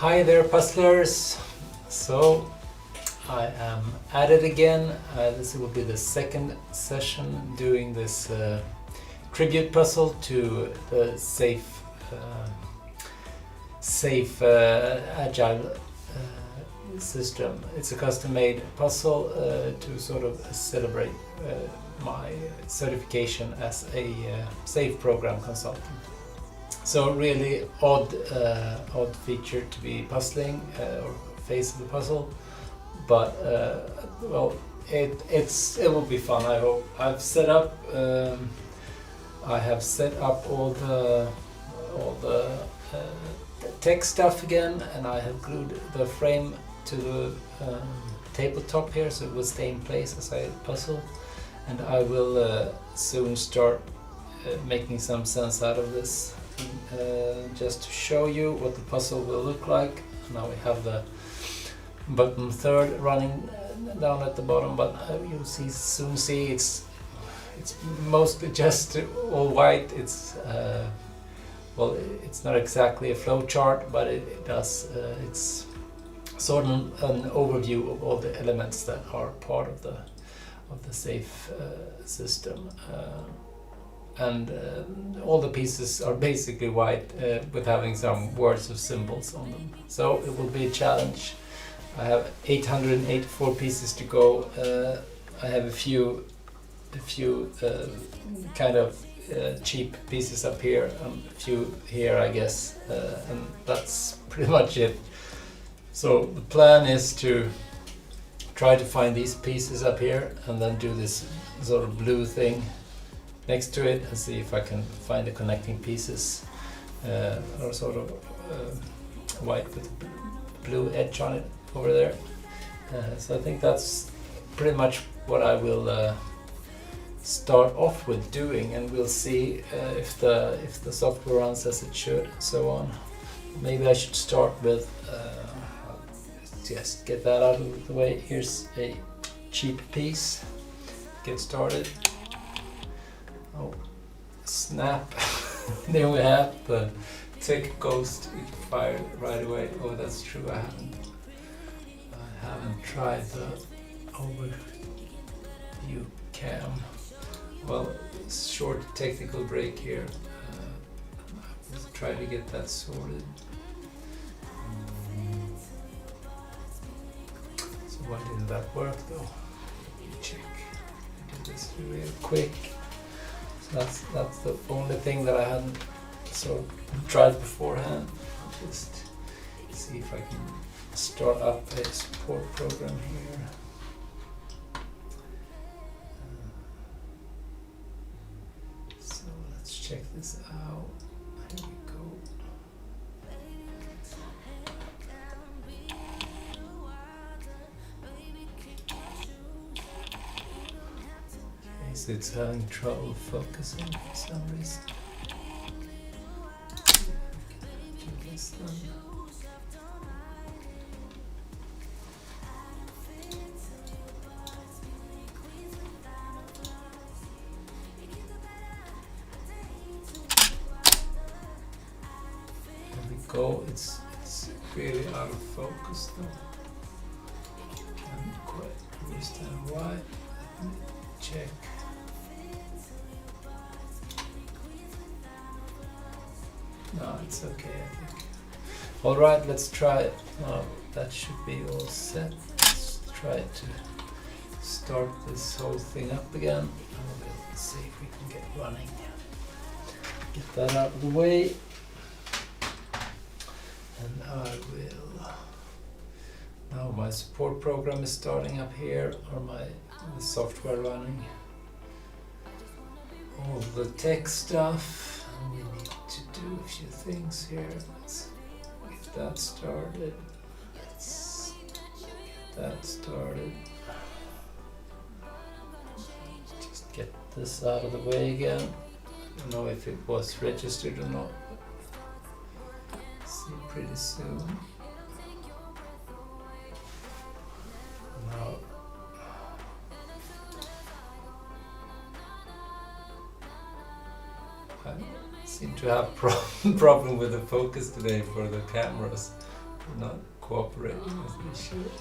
Hi there, puzzlers! So I am at it again. This will be the second session doing this tribute puzzle to the safe agile system. It's a custom-made puzzle to sort of celebrate my certification as a safe program consultant. So really odd feature to be puzzling or phase of the puzzle, but well, it will be fun. I hope. I have set up all the tech stuff again, and I have glued the frame to the tabletop here, so it will stay in place as I puzzle. And I will soon start making some sense out of this. Just to show you what the puzzle will look like. Now we have the bottom third running down at the bottom, but you'll soon see it's mostly just all white. It's well, it's not exactly a flow chart, but it does. It's sort of an overview of all the elements that are part of the safe system. And all the pieces are basically white with having some words or symbols on them. So it will be a challenge. I have 884 pieces to go. I have a few kind of cheap pieces up here, a few here, I guess, and that's pretty much it. So the plan is to try to find these pieces up here and then do this sort of blue thing next to it and see if I can find the connecting pieces, or sort of white with blue edge on it over there. So I think that's pretty much what I will start off with doing, and we'll see if the software runs as it should, and so on. Maybe I should start with just get that out of the way. Here's a cheap piece. Get started. Oh, snap. There we have the tick ghost. It fired right away. Oh, that's true. I haven't tried the overview cam. Well, short technical break here. Let's try to get that sorted. So why didn't that work though? Check. Do this real quick. That's the only thing that I hadn't sort of tried beforehand. I'll just see if I can start up a support program here. So let's check this out. Here we go. So it's having trouble focusing for some reason. Do this then. There we go. It's really out of focus though. Can't quite understand why. Let me check. No, it's okay, I think. Alright, let's try it. Now that should be all set. Let's try to start this whole thing up again. And we'll see if we can get running. Get that out of the way. And I will... Now my support program is starting up here, or the software running. All the tech stuff. We need to do a few things here. Let's get that started. Let's get that started. Just get this out of the way again. I don't know if it was registered or not. See pretty soon. Now I seem to have problem with the focus today for the cameras. not cooperating as we should.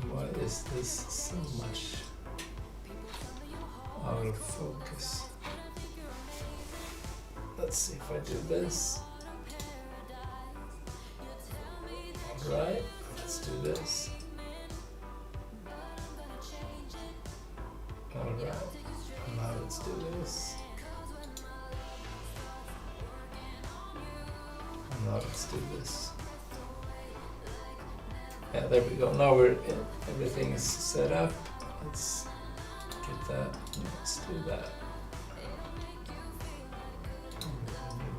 Why is this so much out of focus? Let's see if I do this. Alright, let's do this. Alright, now let's do this. And now let's do this. Yeah, there we go. Now everything is set up. Let's get that. Let's do that.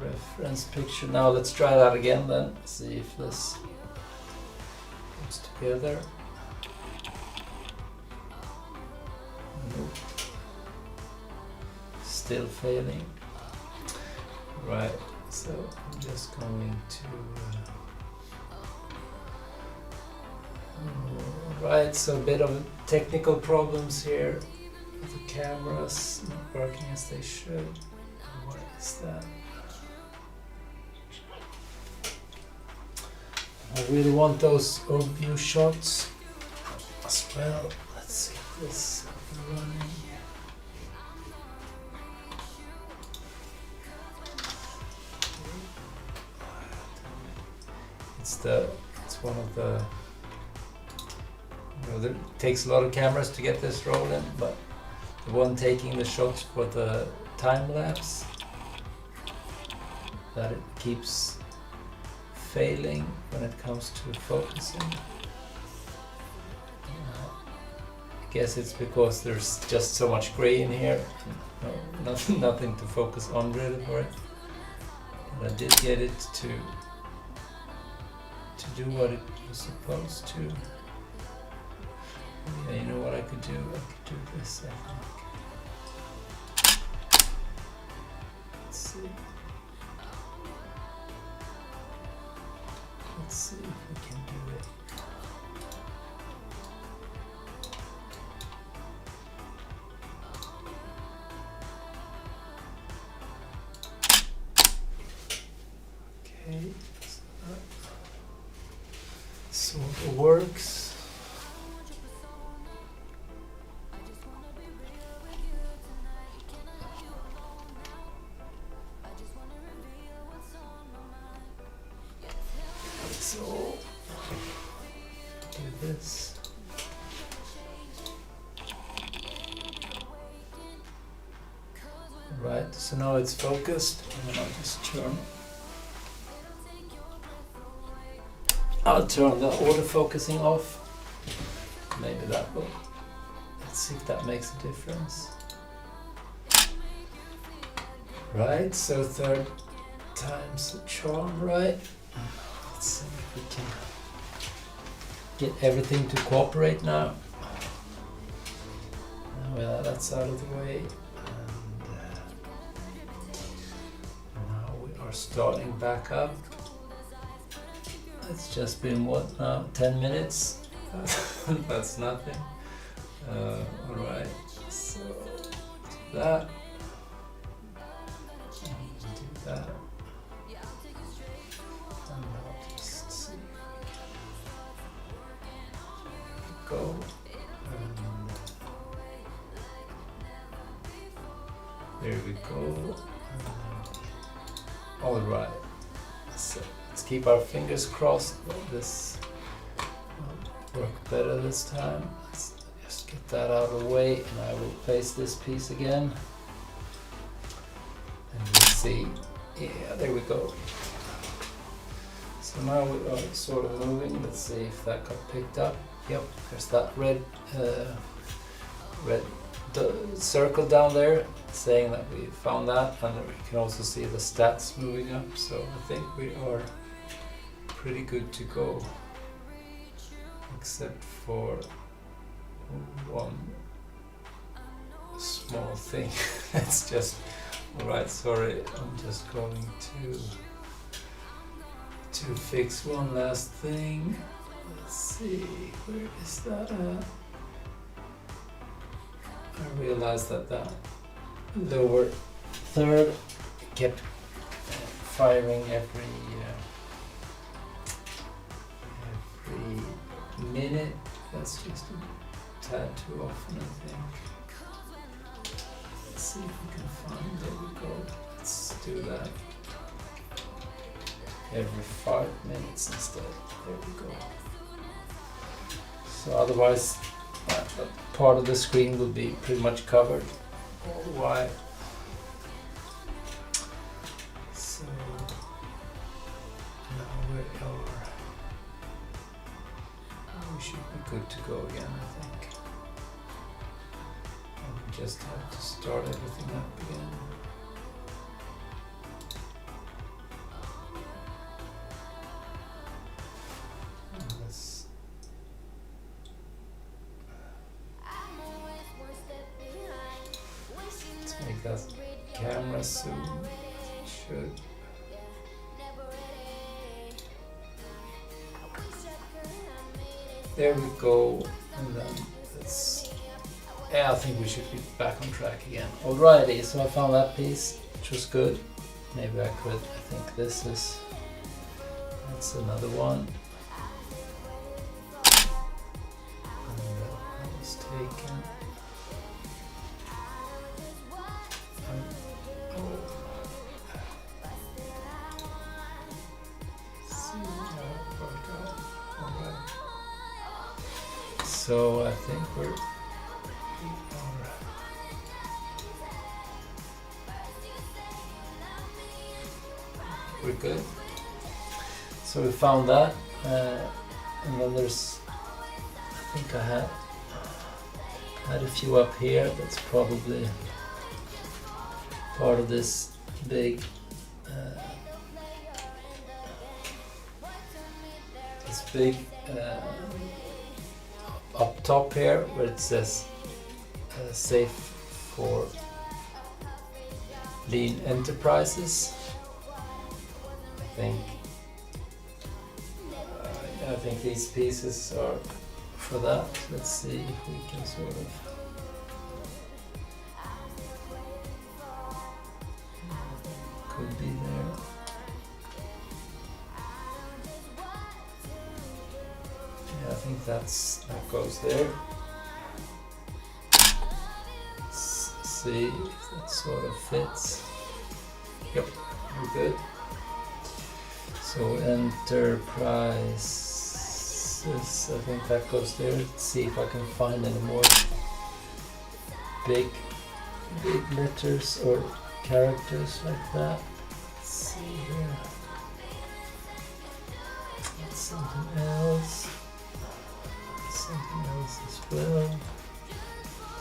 Reference picture. Now let's try that again then. See if this comes together. Nope. Still failing. Right. So I'm just going to. Right, so a bit of technical problems here. The cameras not working as they should. What is that? I really want those overview shots as well. Let's see if this is running. It's one of the. It takes a lot of cameras to get this rolling, but the one taking the shots for the time lapse, that it keeps failing when it comes to focusing. I guess it's because there's just so much gray in here, nothing to focus on really for it. But I did get it to do what it was supposed to. Yeah, you know what I could do? I could do this, I think. Let's see. Let's see if we can do it. Okay, so that sort of works. So, do this. Right, so now it's focused, and I'll just I'll turn the autofocusing off. Maybe that will. Let's see if that makes a difference. Right, so third time's the charm, right? Let's see if we can get everything to cooperate now. Well, that's out of the way. And now we are starting back up. It's just been what now? 10 minutes? That's nothing. Alright, so do that. Do that. Go. There we go. All right. So let's keep our fingers crossed that this will work better this time. Let's just get that out of the way, and I will place this piece again. And we'll see. Yeah, there we go. So now we are sort of moving. Let's see if that got picked up. Yep, there's that red circle down there saying that we found that, and we can also see the stats moving up, so I think we are pretty good to go, except for one small thing. It's just, alright, sorry, I'm just going to fix one last thing. Let's see, where is that at? I realized that lower third kept firing every minute. That's just a tad too often, I think. Let's see if we can find. There we go. Let's do that. Every 5 minutes instead. There we go. So otherwise, part of the screen will be pretty much covered all the while. So now we should be good to go again, I think. And we just have to start everything up again. Make that camera zoom. Should. There we go. And then let's. Yeah, I think we should be back on track again. Alrighty, so I found that piece, which was good. Maybe I could. I think this is. That's another one. And that was taken. So I think we're good. So we found that, and then there's, I think I had a few up here. That's probably part of this big up top here where it says safe for lean enterprises. I think these pieces are for that. Let's see if we can sort of could be there. Yeah, I think that goes there. Let's see if that sort of fits. Yep, we're good. So enterprises, I think that goes there. Let's see if I can find any more big letters or characters like that. Let's see here. That's something else. Something else as well.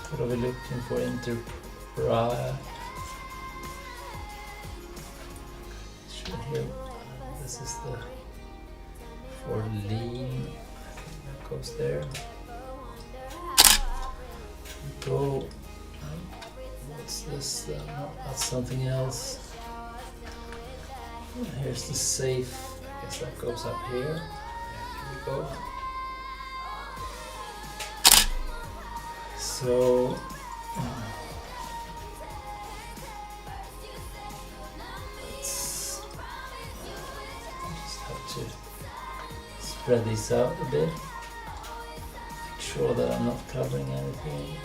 What are we looking for? Enterprise. Here. This is the for lean. I think that goes there. Go. What's this then? No, that's something else. Here's the safe. I guess that goes up here. Here we go. So let's just have to spread these out a bit. Make sure that I'm not covering anything.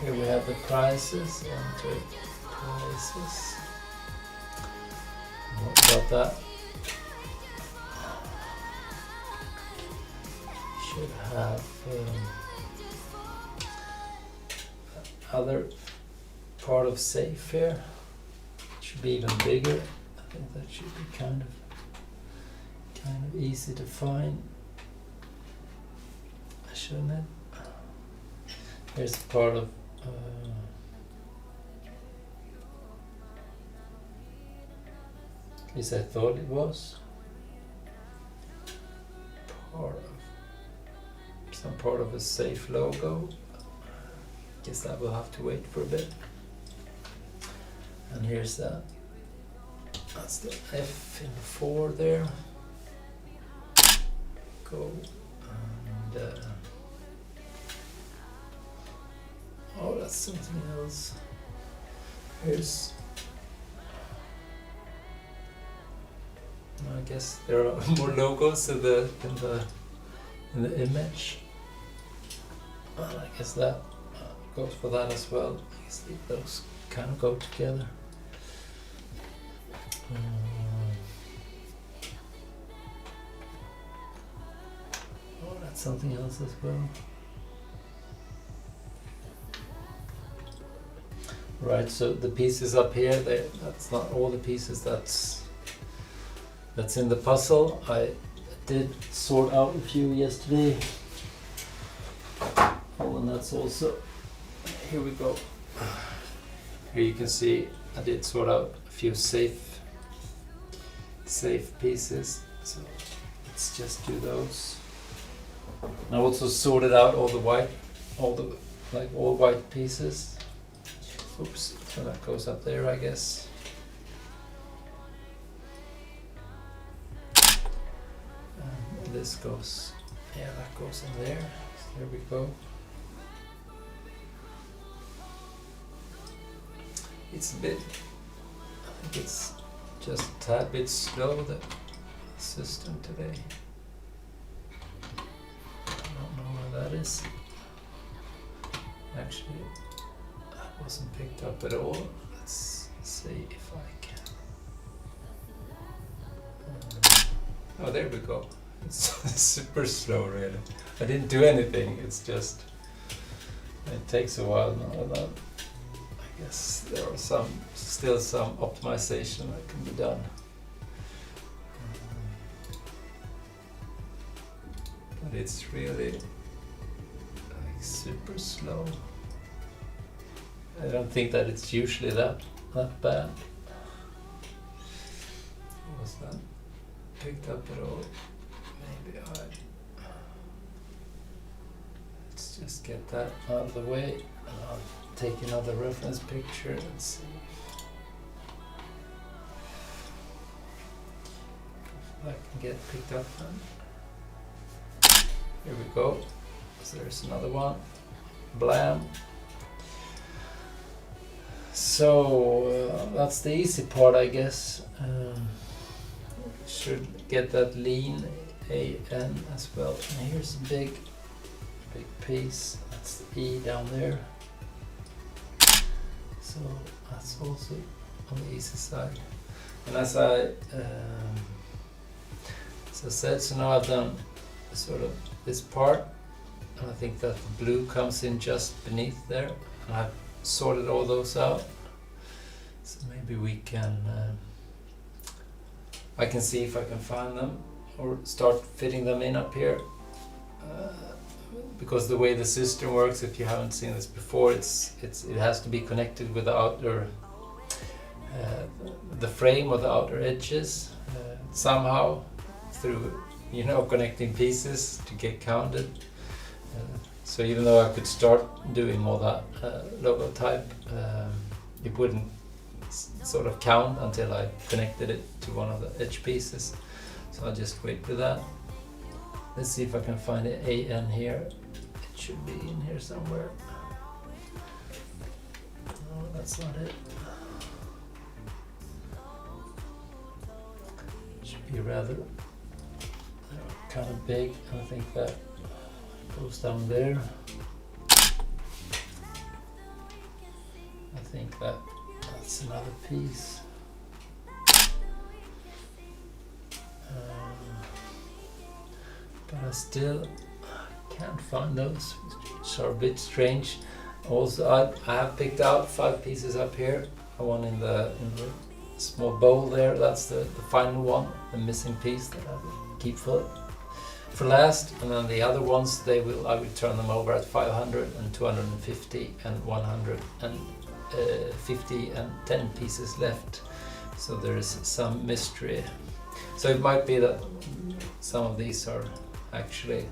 Here we have the prices. Enter prices. What about that? Should have other part of safe here. It should be even bigger. I think that should be kind of easy to find. Shouldn't it? Here's part of at least I thought it was some part of a safe logo. Guess that will have to wait for a bit. And here's that. That's the F in 4 there. Go. And oh, that's something else. Here's, I guess there are more logos in the image. Well, I guess that goes for that as well. I guess those kind of go together. Oh, that's something else as well. Right, so the pieces up here, that's not all the pieces that's in the puzzle. I did sort out a few yesterday. Oh, and that's also, here we go. Here you can see I did sort out a few safe pieces. So let's just do those. And I also sorted out all white pieces. Oops, so that goes up there, I guess. And this goes, yeah, that goes in there. So there we go. It's a bit, I think it's just a tad bit slow, the system today. I don't know where that is. Actually, that wasn't picked up at all. Let's see if I can. Oh, there we go. It's super slow, really. I didn't do anything. It's just, it takes a while now. I guess there are still some optimization that can be done. But it's really like super slow. I don't think that it's usually that bad. Was that picked up at all? Maybe let's just get that out of the way, and I'll take another reference picture and see if that can get picked up then. Here we go. So there's another one. Blam. So that's the easy part, I guess. Should get that lean AN as well. And here's a big piece. That's the E down there. So that's also on the easy side. And as I said, so now I've done sort of this part, and I think that the blue comes in just beneath there. And I've sorted all those out. So maybe we can, I can see if I can find them or start fitting them in up here. Because the way the system works, if you haven't seen this before, it has to be connected with the outer, the frame or the outer edges somehow through, connecting pieces to get counted. So even though I could start doing all that logo type, it wouldn't sort of count until I connected it to one of the edge pieces. So I'll just wait for that. Let's see if I can find an AN here. It should be in here somewhere. No, that's not it. It should be rather kind of big. I think that goes down there. I think that's another piece. But I still can't find those, which are a bit strange. Also, I have picked out 5 pieces up here. One in the small bowl there. That's the final one, the missing piece that I will keep for last. And then the other ones, I will turn them over at 500 and 250 and 150 and 10 pieces left. So there is some mystery. So it might be that some of these are actually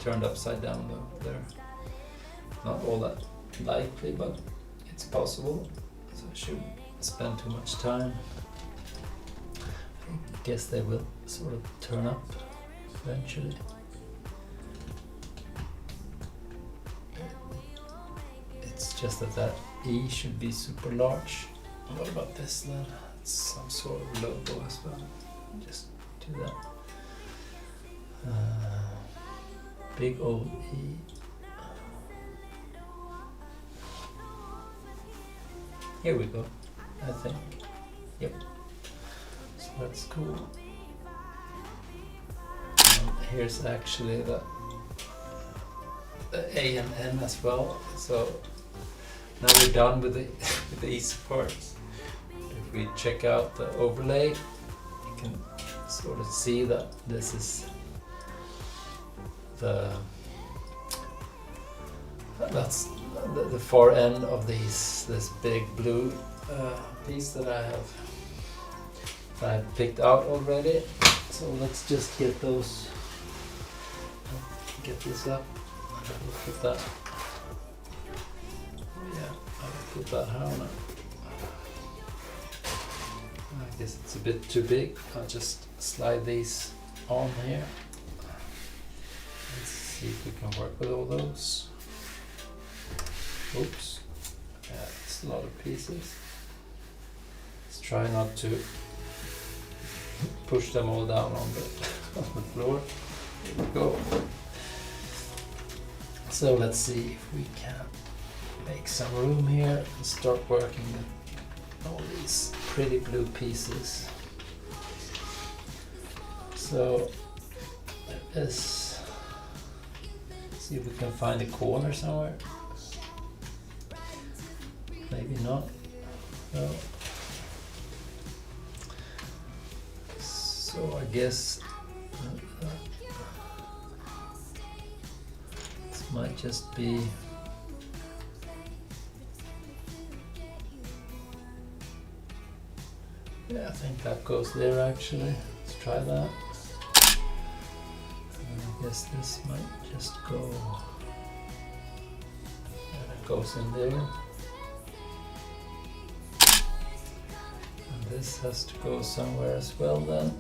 turned upside down though. They're not all that likely, but it's possible. So I shouldn't spend too much time. I guess they will sort of turn up eventually. It's just that E should be super large. What about this then? It's some sort of logo as well. Just do that. Big old E. Here we go, I think. Yep. So that's cool. And here's actually the A and N as well. So now we're done with the with these parts. If we check out the overlay, you can sort of see that this is that's the far end of this big blue piece that I've picked out already. So let's just get those, get this up. I'll put that. Yeah, I'll put that here on. I guess it's a bit too big. I'll just slide these on here. Let's see if we can work with all those. Oops, yeah, it's a lot of pieces. Let's try not to push them all down on the floor. Here we go. So let's see if we can make some room here and start working with all these pretty blue pieces. So let's see if we can find a corner somewhere. Maybe not. No. So I guess this might just be I think that goes there actually. Let's try that. And I guess this might just go. And it goes in there. This has to go somewhere as well then.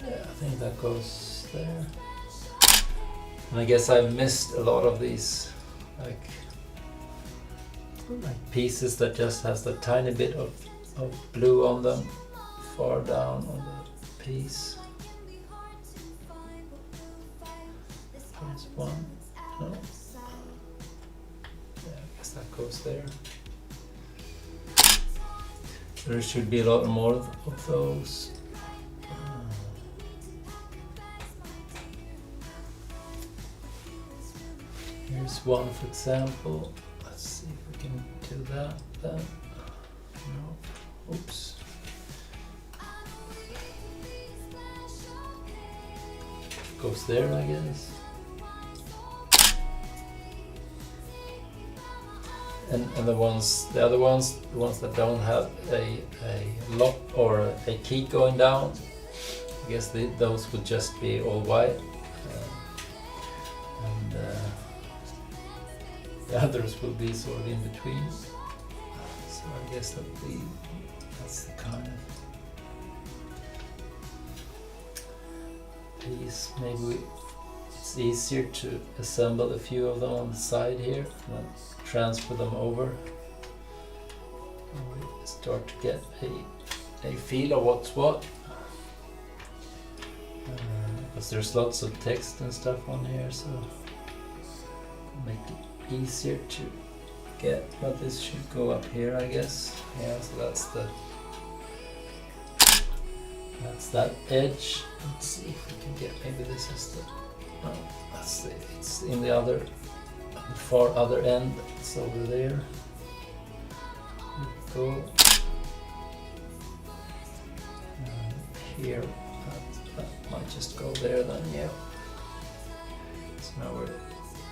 Yeah, I think that goes there. And I guess I've missed a lot of these like pieces that just has the tiny bit of blue on them far down on the piece. Here's one. No. That goes there. There should be a lot more of those. Here's one for example. Let's see if we can do that then. No. Oops. Goes there, I guess. And the other ones that don't have a lock or a key going down, I guess those would just be all white, and the others will be sort of in between. So I guess that's the kind of piece. Maybe it's easier to assemble a few of them on the side here and then transfer them over. And we start to get a feel of what's what. Because there's lots of text and stuff on here, so make it easier to get. But this should go up here, I guess. Yeah, so that's that edge. Let's see if we can get, maybe this is the, no, that's it. It's in the far other end. It's over there. Here we go. And here, that might just go there then, yeah. So now we're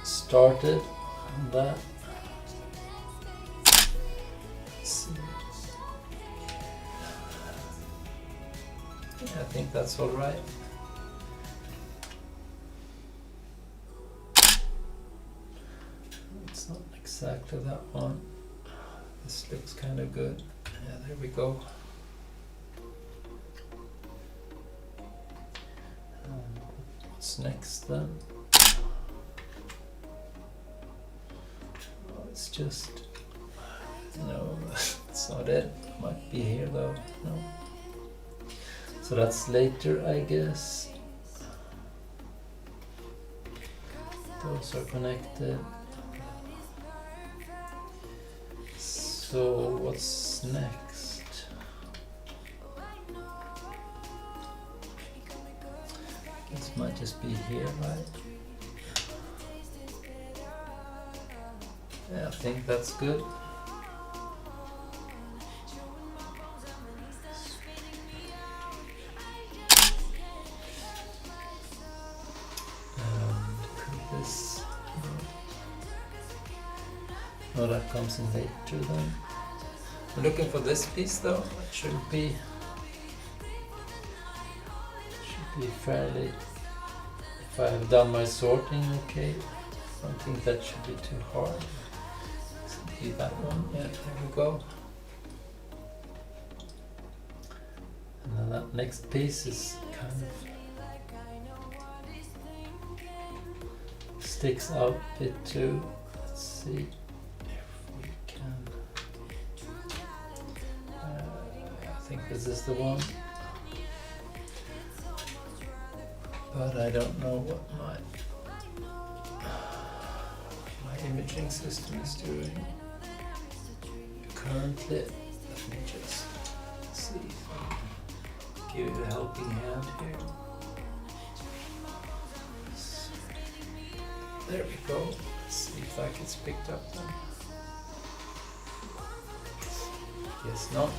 started on that. Let's see. Yeah, I think that's all right. It's not exactly that one. This looks kind of good. Yeah, there we go. What's next then? it's just, no, it's not it. Might be here though. No. So that's later, I guess. Those are connected. So what's next? This might just be here, right? Yeah, I think that's good. This, no, that comes in later then. I'm looking for this piece though. It should be fairly, if I have done my sorting okay. I don't think that should be too hard. See that one, yeah, there we go. And then that next piece is kind of sticks out a bit too. Let's see if we can. I think this is the one, but I don't know what my imaging system is doing currently. Let me just see if I can give it a helping hand here. There we go. Let's see if that gets picked up then. Guess not.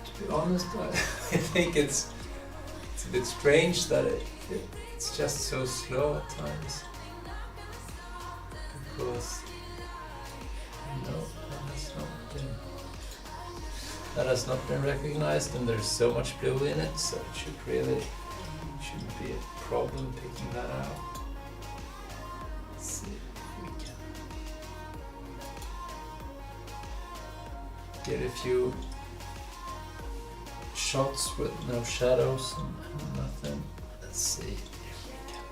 To be honest, I think it's a bit strange that it's just so slow at times. Because no, that has not been recognized, and there's so much blue in it, so it shouldn't be a problem picking that out. Let's see if we can get a few shots with no shadows and nothing. Let's see if we can.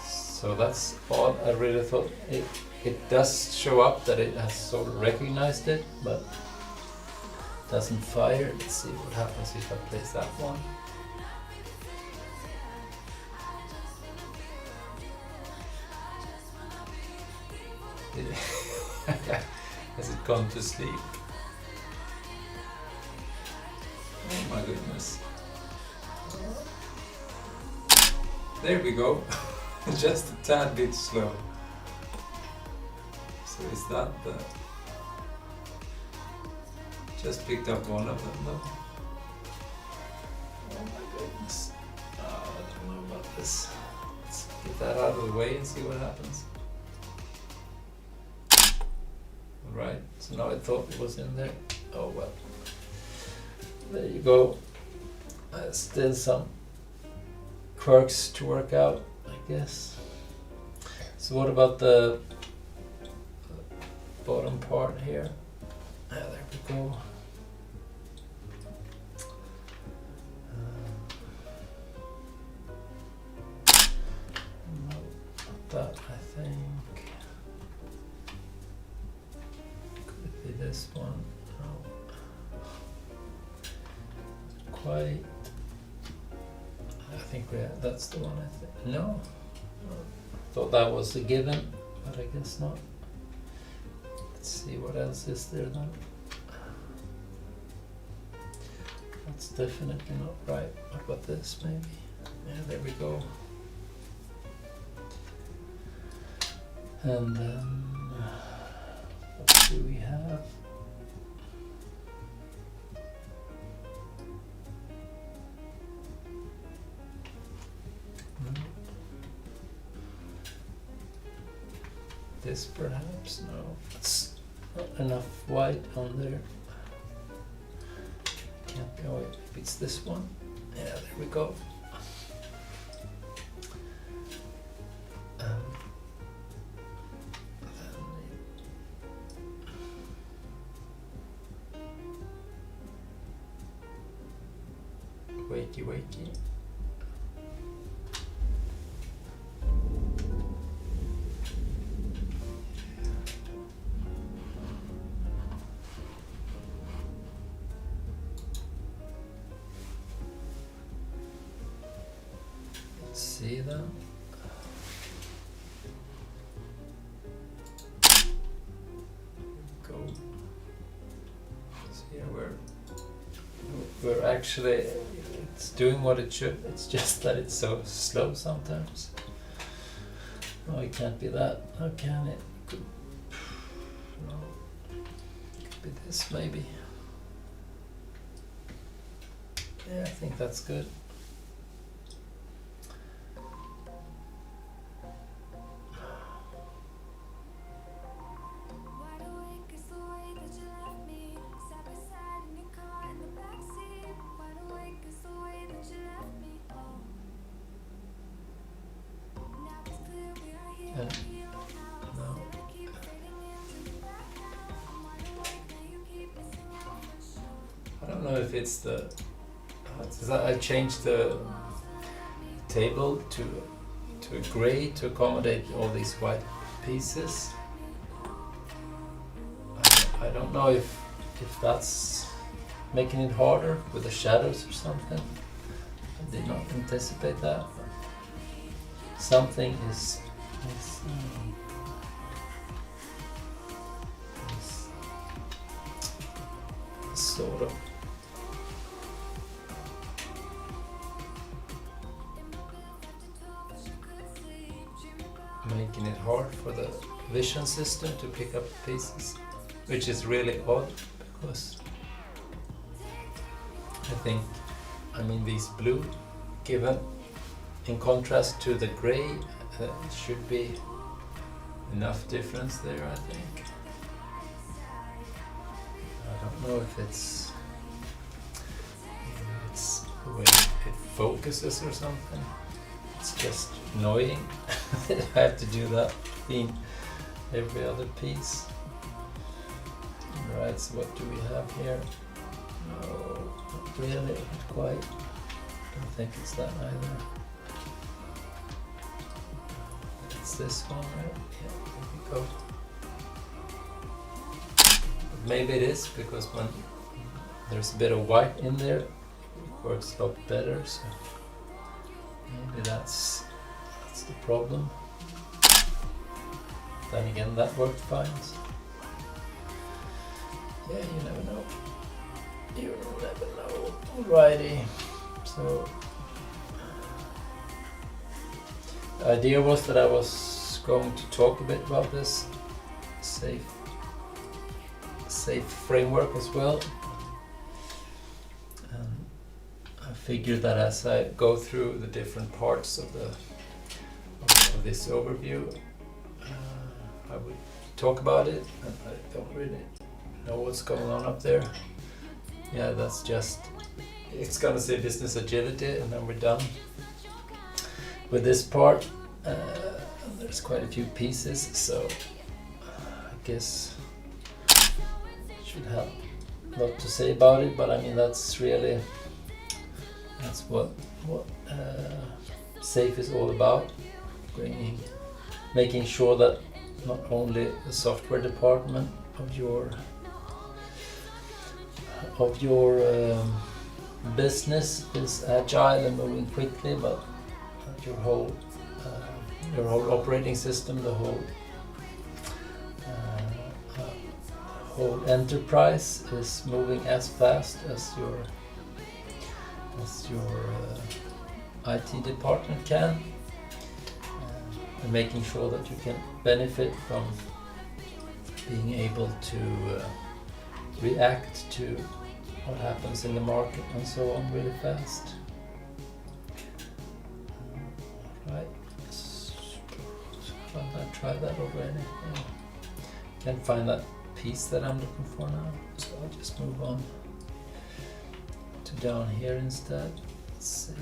So that's odd. I really thought it does show up that it has sort of recognized it, but doesn't fire. Let's see what happens if I place that one. Has it gone to sleep? Oh my goodness. There we go. Just a tad bit slow. So is that the... Just picked up one of them though. Oh my goodness. I don't know about this. Let's get that out of the way and see what happens. Right, so now I thought it was in there. Oh well. There you go. Still some quirks to work out, I guess. So what about the bottom part here? There we go. No, not that, I think. Could it be this one? No. Quite. I think that's the one, I think. No. Thought that was a given, but I guess not. Let's see what else is there then. That's definitely not right. What about this maybe? Yeah, there we go. And then what do we have? This perhaps? No, it's not enough white on there. Can't be, oh wait, maybe it's this one. Yeah, there we go. wakey. See them? Go. See, we're actually, it's doing what it should. It's just that it's so slow sometimes. No, it can't be that. How can it? No. Could be this maybe. Yeah, I think that's good. No. I don't know if it's the. I changed the table to a gray to accommodate all these white pieces. I don't know if that's making it harder with the shadows or something. I did not anticipate that. Something is sort of making it hard for the vision system to pick up pieces, which is really odd because I mean these blue, given in contrast to the grey, it should be enough difference there, I think. I don't know if it's the way it focuses or something. It's just annoying that I have to do that in every other piece. Right, so what do we have here? No, not really, not quite. Don't think it's that either. It's this one, right? Yeah, there we go. But maybe it is, because when there's a bit of white in there, it works a lot better, so maybe that's the problem. Then again, that worked fine. So. Yeah, you never know. You never know. Alrighty. So the idea was that I was going to talk a bit about this safe framework as well. And I figured that as I go through the different parts of this overview, I would talk about it, and I don't really know what's going on up there. Yeah, that's just, it's gonna say business agility, and then we're done with this part. There's quite a few pieces, so I guess I should have a lot to say about it, but I mean that's what SAFe is all about, making sure that not only the software department of your business is agile and moving quickly, but your whole operating system, the whole enterprise is moving as fast as your IT department can, and making sure that you can benefit from being able to react to what happens in the market and so on really fast. Right, I tried that already. Yeah. Can't find that piece that I'm looking for now, so I'll just move on to down here instead. Let's see.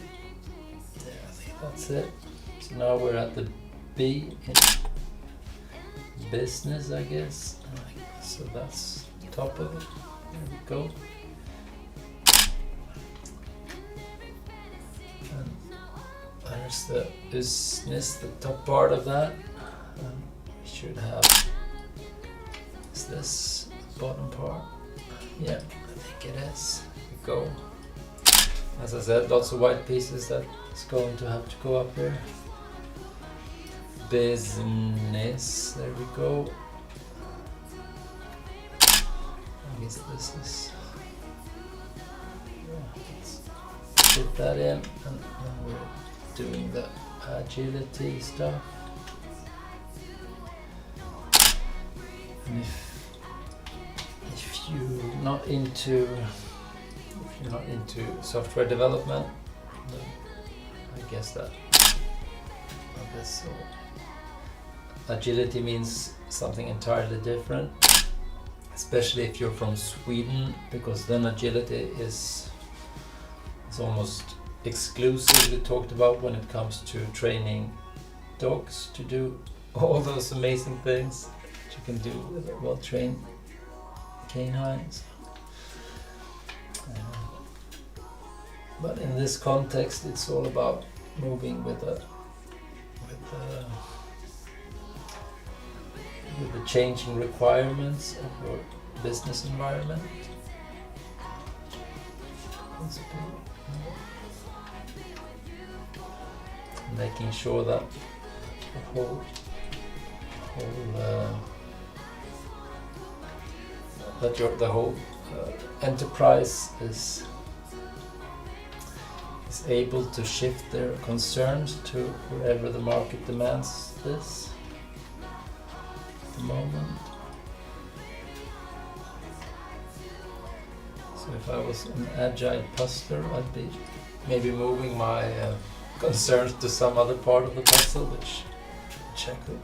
Yeah, I think that's it. So now we're at the B in business, I guess. So that's the top of it. There we go. There's the usness, the top part of that. We should have, is this bottom part? Yeah, I think it is. Here we go. As I said, lots of white pieces that's going to have to go up here. Business, there we go. I guess this is, let's fit that in, and then we're doing the agility stuff. And if you're not into software development, then I guess so. Agility means something entirely different, especially if you're from Sweden, because then agility is almost exclusively talked about when it comes to training dogs to do all those amazing things that you can do with a well-trained canines. But in this context, it's all about moving with the changing requirements of your business environment. Making sure that the whole enterprise is able to shift their concerns to wherever the market demands this at the moment. So if I was an agile puzzler, I'd be maybe moving my concerns to some other part of the puzzle which I could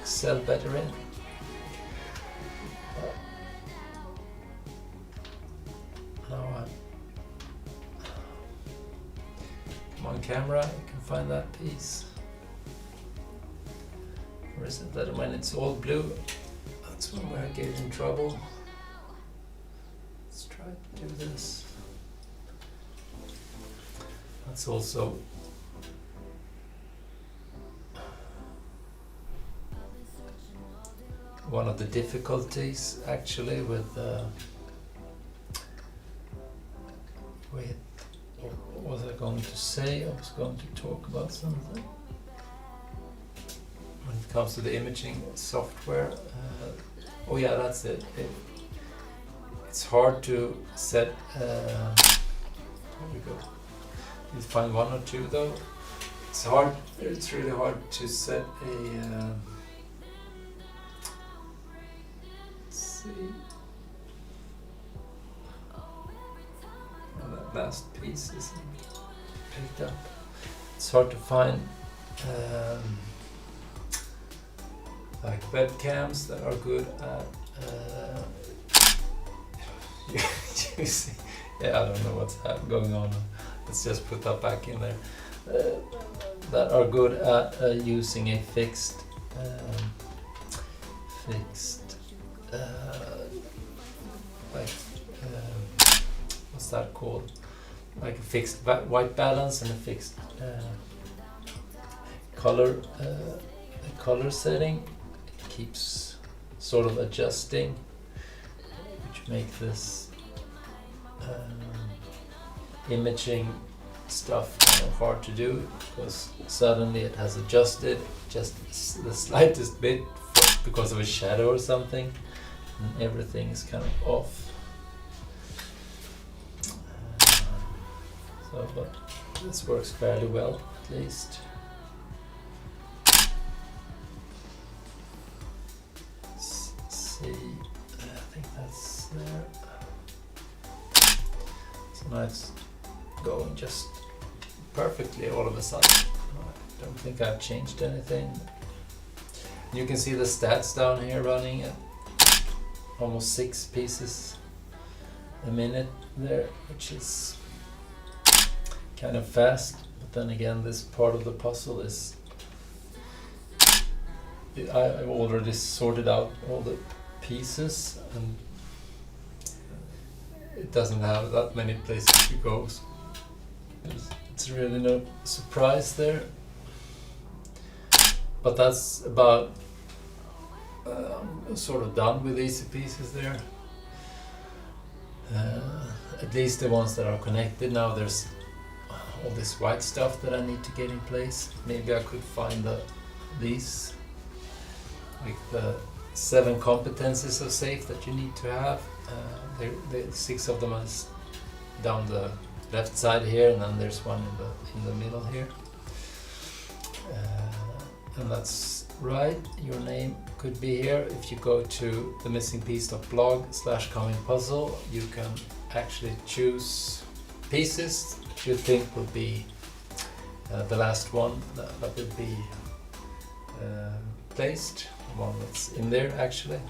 excel better in. Now I'm on camera, you can find that piece. Or is it that when it's all blue, that's when I get in trouble. Let's try to do this. That's also one of the difficulties actually with what was I going to say? I was going to talk about something when it comes to the imaging software. Oh yeah, that's it. It's hard to set. There we go. You find one or two though. It's hard. It's really hard to set a. Let's see. Oh, that last piece isn't picked up. It's hard to find like webcams that are good at. You see, yeah, I don't know what's going on. Let's just put that back in there. That are good at using a fixed, like what's that called? Like a fixed white balance and a fixed color setting. It keeps sort of adjusting, which make this imaging stuff kind of hard to do, because suddenly it has adjusted just the slightest bit because of a shadow or something, and everything is kind of off. But this works fairly well, at least. Let's see, I think that's there. So now it's going just perfectly all of a sudden. I don't think I've changed anything. You can see the stats down here running at almost 6 pieces a minute there, which is kind of fast. But then again, this part of the puzzle is I've already sorted out all the pieces, and it doesn't have that many places to go. It's It's really no surprise there. But that's about sort of done with easy pieces there. At least the ones that are connected. Now there's all this white stuff that I need to get in place. Maybe I could find these, like the 7 competencies of SAFe that you need to have. There 6 of them is down the left side here, and then there's one in the middle here. And that's right. Your name could be here. If you go to the missingpiece.blog/coming-puzzle, you can actually choose pieces that you think will be the last one that would be placed, the one that's in there actually.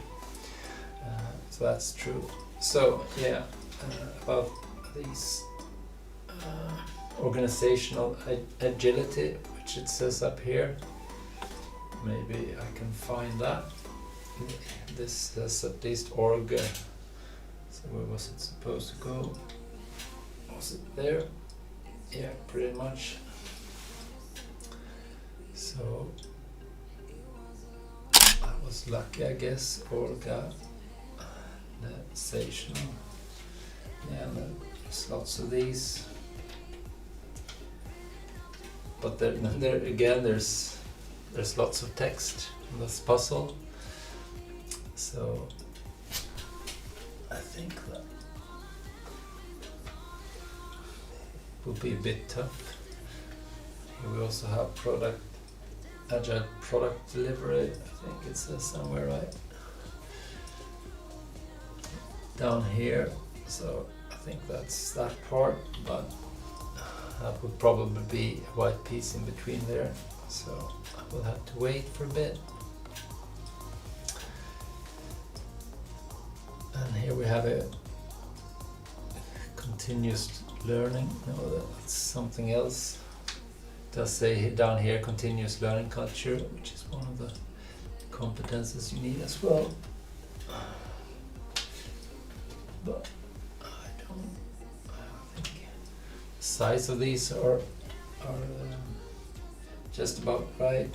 So that's true. So yeah, about these organizational agility, which it says up here. Maybe I can find that. This says at least org. So where was it supposed to go? Was it there? Yeah, pretty much. So I was lucky, I guess. Organizational. Yeah, and there's lots of these. But there again, there's lots of text in this puzzle, so I think that will be a bit tough. Here we also have agile product delivery. I think it says somewhere right down here. So I think that's that part, but that would probably be a white piece in between there. So I will have to wait for a bit. And here we have a continuous learning. No, that's something else. It does say down here continuous learning culture, which is one of the competences you need as well. But I think the size of these are just about right,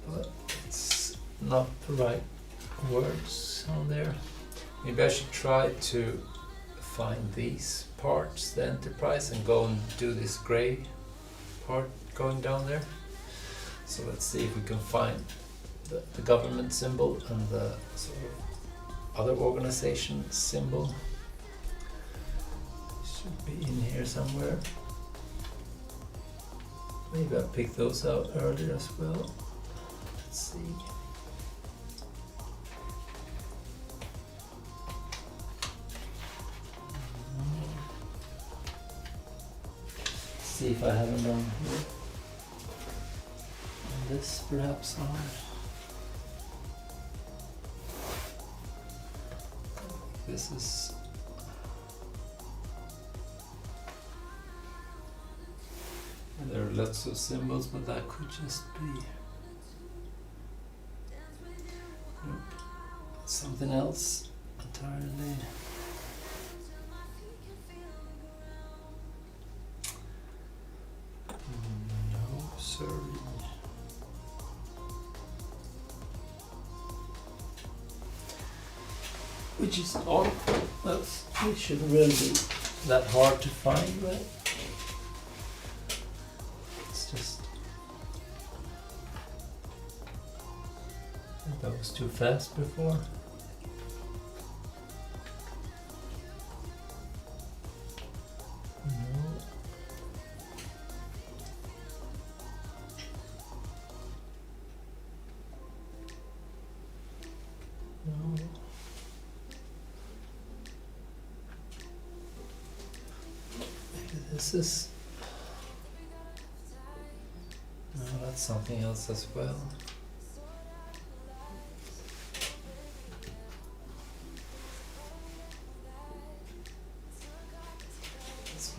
but it's not the right words on there. Maybe I should try to find these parts, the enterprise, and go and do this gray part going down there. So let's see if we can find the government symbol and the sort of other organization symbol. Should be in here somewhere. Maybe I picked those out earlier as well. Let's see. See if I have them down here. And this perhaps on. This is. There are lots of symbols, but that could just be something else entirely. No, sorry. Which is odd. It shouldn't really be that hard to find, right? That was too fast before. No. No. Maybe this is. No, that's something else as well.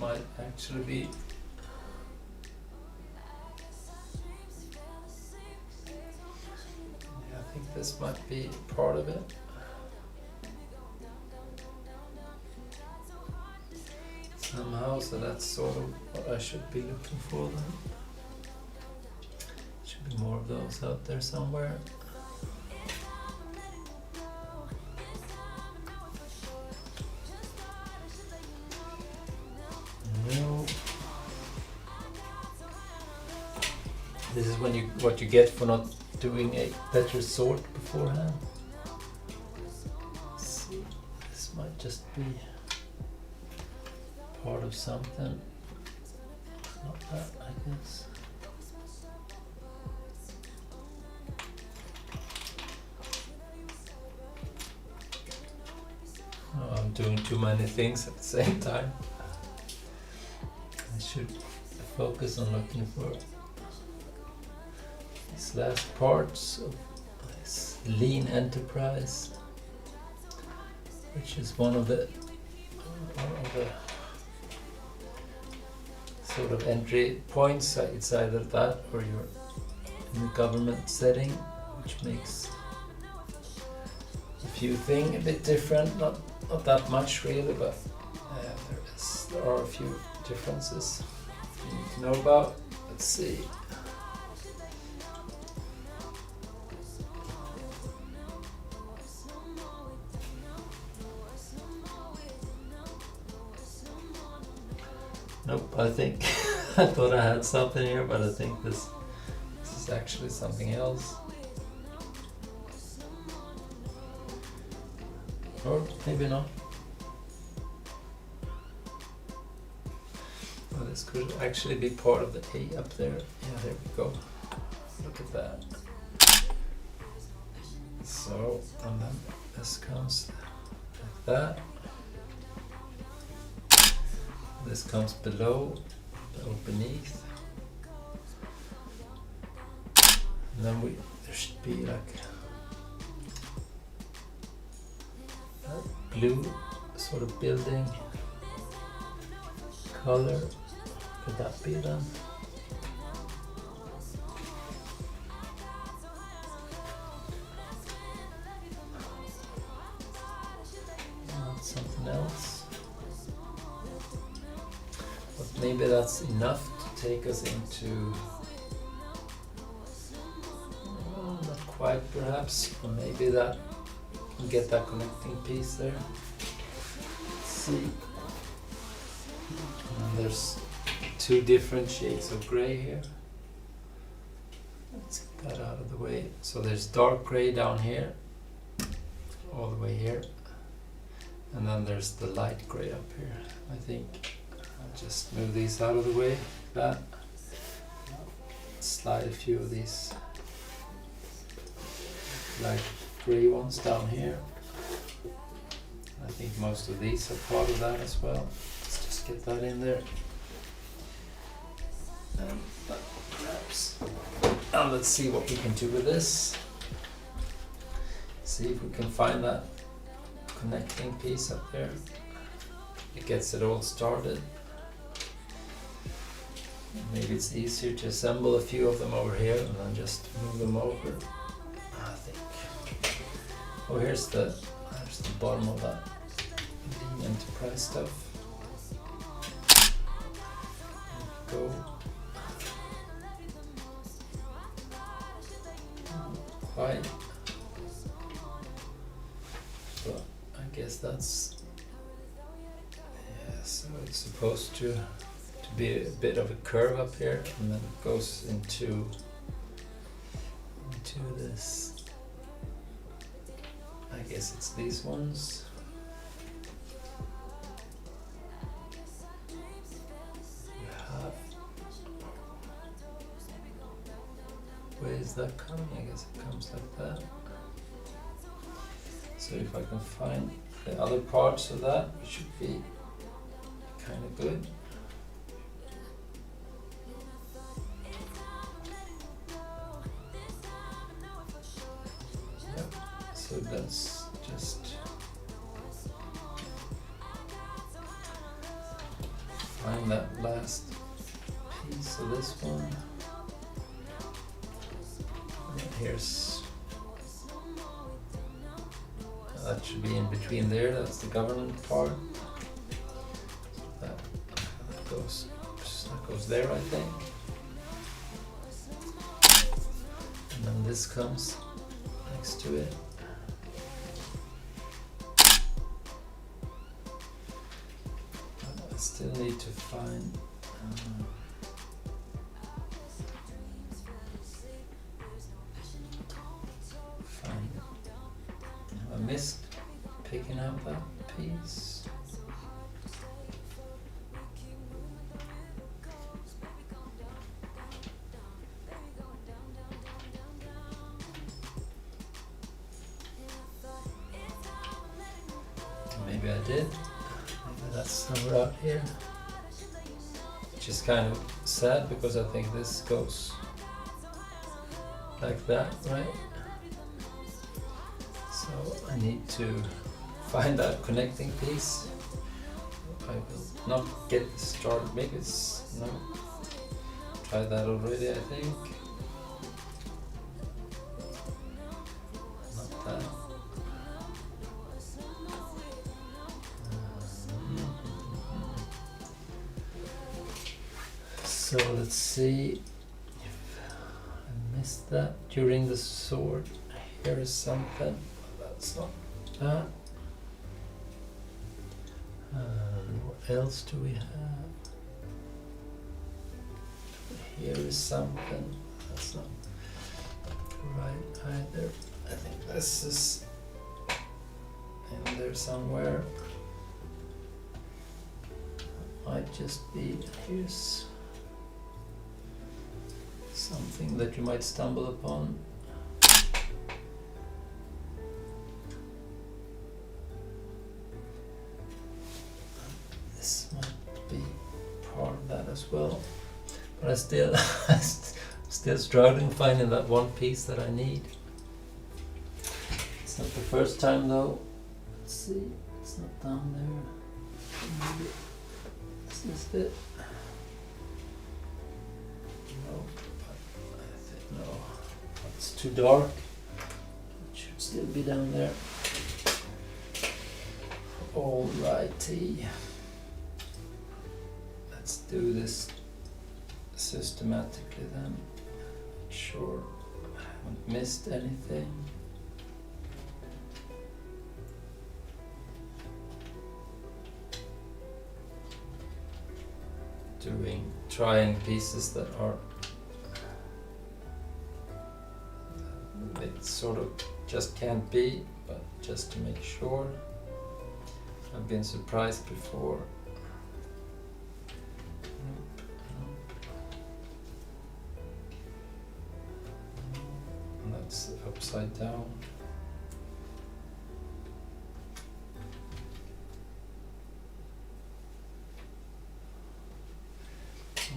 Might actually be I think this might be part of it. somehow, so that's sort of what I should be looking for then. Should be more of those out there somewhere. No. This is when what you get for not doing a better sort beforehand. Let's see, this might just be part of something. Not that, I guess. Oh, I'm doing too many things at the same time. I should focus on looking for these last parts of this lean enterprise, which is one of the sort of entry points. It's either that or you're in the government setting, which makes a few things a bit different. Not that much really, but there are a few differences you need to know about. Let's see. Nope, I think I thought I had something here, but I think this is actually something else. Or maybe not. Well, this could actually be part of the A up there. Yeah, there we go. Look at that. So, and then this comes like that. This comes below or beneath. And then there should be like a blue sort of building color. Could that be then? Something else. But maybe that's enough to take us into, not quite perhaps, or maybe that we get that connecting piece there. Let's see. And there's two different shades of gray here. Let's get that out of the way. So there's dark gray down here, all the way here. And then there's the light gray up here. I think I'll just move these out of the way, like that. Slide a few of these light gray ones down here. I think most of these are part of that as well. Let's just get that in there. And that grabs. And let's see what we can do with this. See if we can find that connecting piece up there. It gets it all started. Maybe it's easier to assemble a few of them over here and then just move them over. I think. Oh, here's the bottom of that lean enterprise stuff. There we go. Quite. But I guess that's, yeah, so it's supposed to be a bit of a curve up here, and then it goes into this. I guess it's these ones. You have, where is that coming? I guess it comes like that. So if I can find the other parts of that, it should be kind of good. Yep. So let's just find that last piece of this one. And here's, that should be in between there. That's the government part. That goes there, I think. And then this comes next to it. I still need to find I missed picking out that piece. Maybe I did. Maybe that's somewhere out here. Which is kind of sad because I think this goes like that, right? So I need to find that connecting piece. I will not get this started. Maybe it's no. Tried that already, I think. Not that. So let's see if I missed that during the sword. Here is something. That's not that. What else do we have? Here is something. That's not right either. I think this is in there somewhere. Might just be, here's something that you might stumble upon. This might be part of that as well, but I still still struggling finding that one piece that I need. It's not the first time though. Let's see, it's not down there. Maybe this is it. No, but I think no, it's too dark. It should still be down there. Alrighty. Let's do this systematically then. Sure, I haven't missed anything. Trying pieces that are it sort of just can't be, but just to make sure. I've been surprised before. And that's upside down.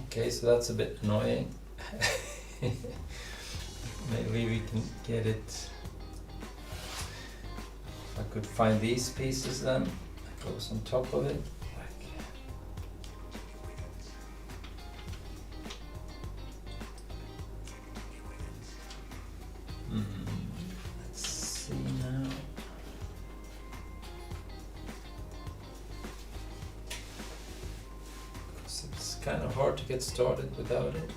Okay, so that's a bit annoying. Maybe we can get it. If I could find these pieces then, it goes on top of it. Let's see now. It's kind of hard to get started without it.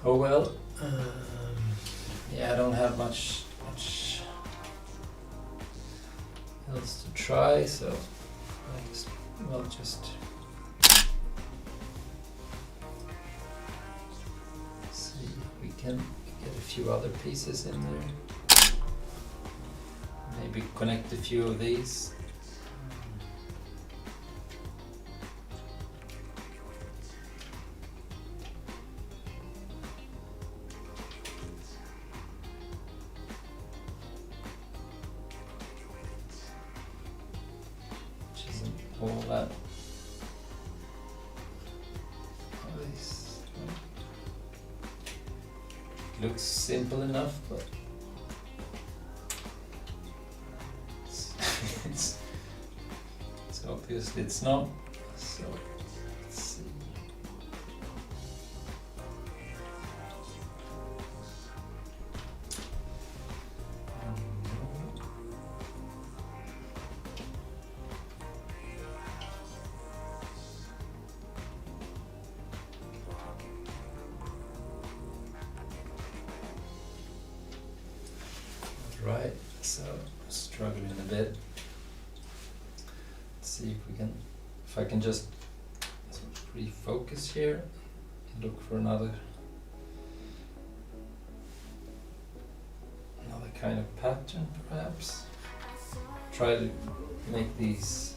Oh well, yeah, I don't have much else to try, so I'll just see if we can get a few other pieces in there. Maybe connect a few of these. Which isn't all that. It looks simple enough, but it's obviously it's not. So let's see. Right, so struggling a bit. Let's see if I can just refocus here, look for another kind of pattern perhaps. Try to make these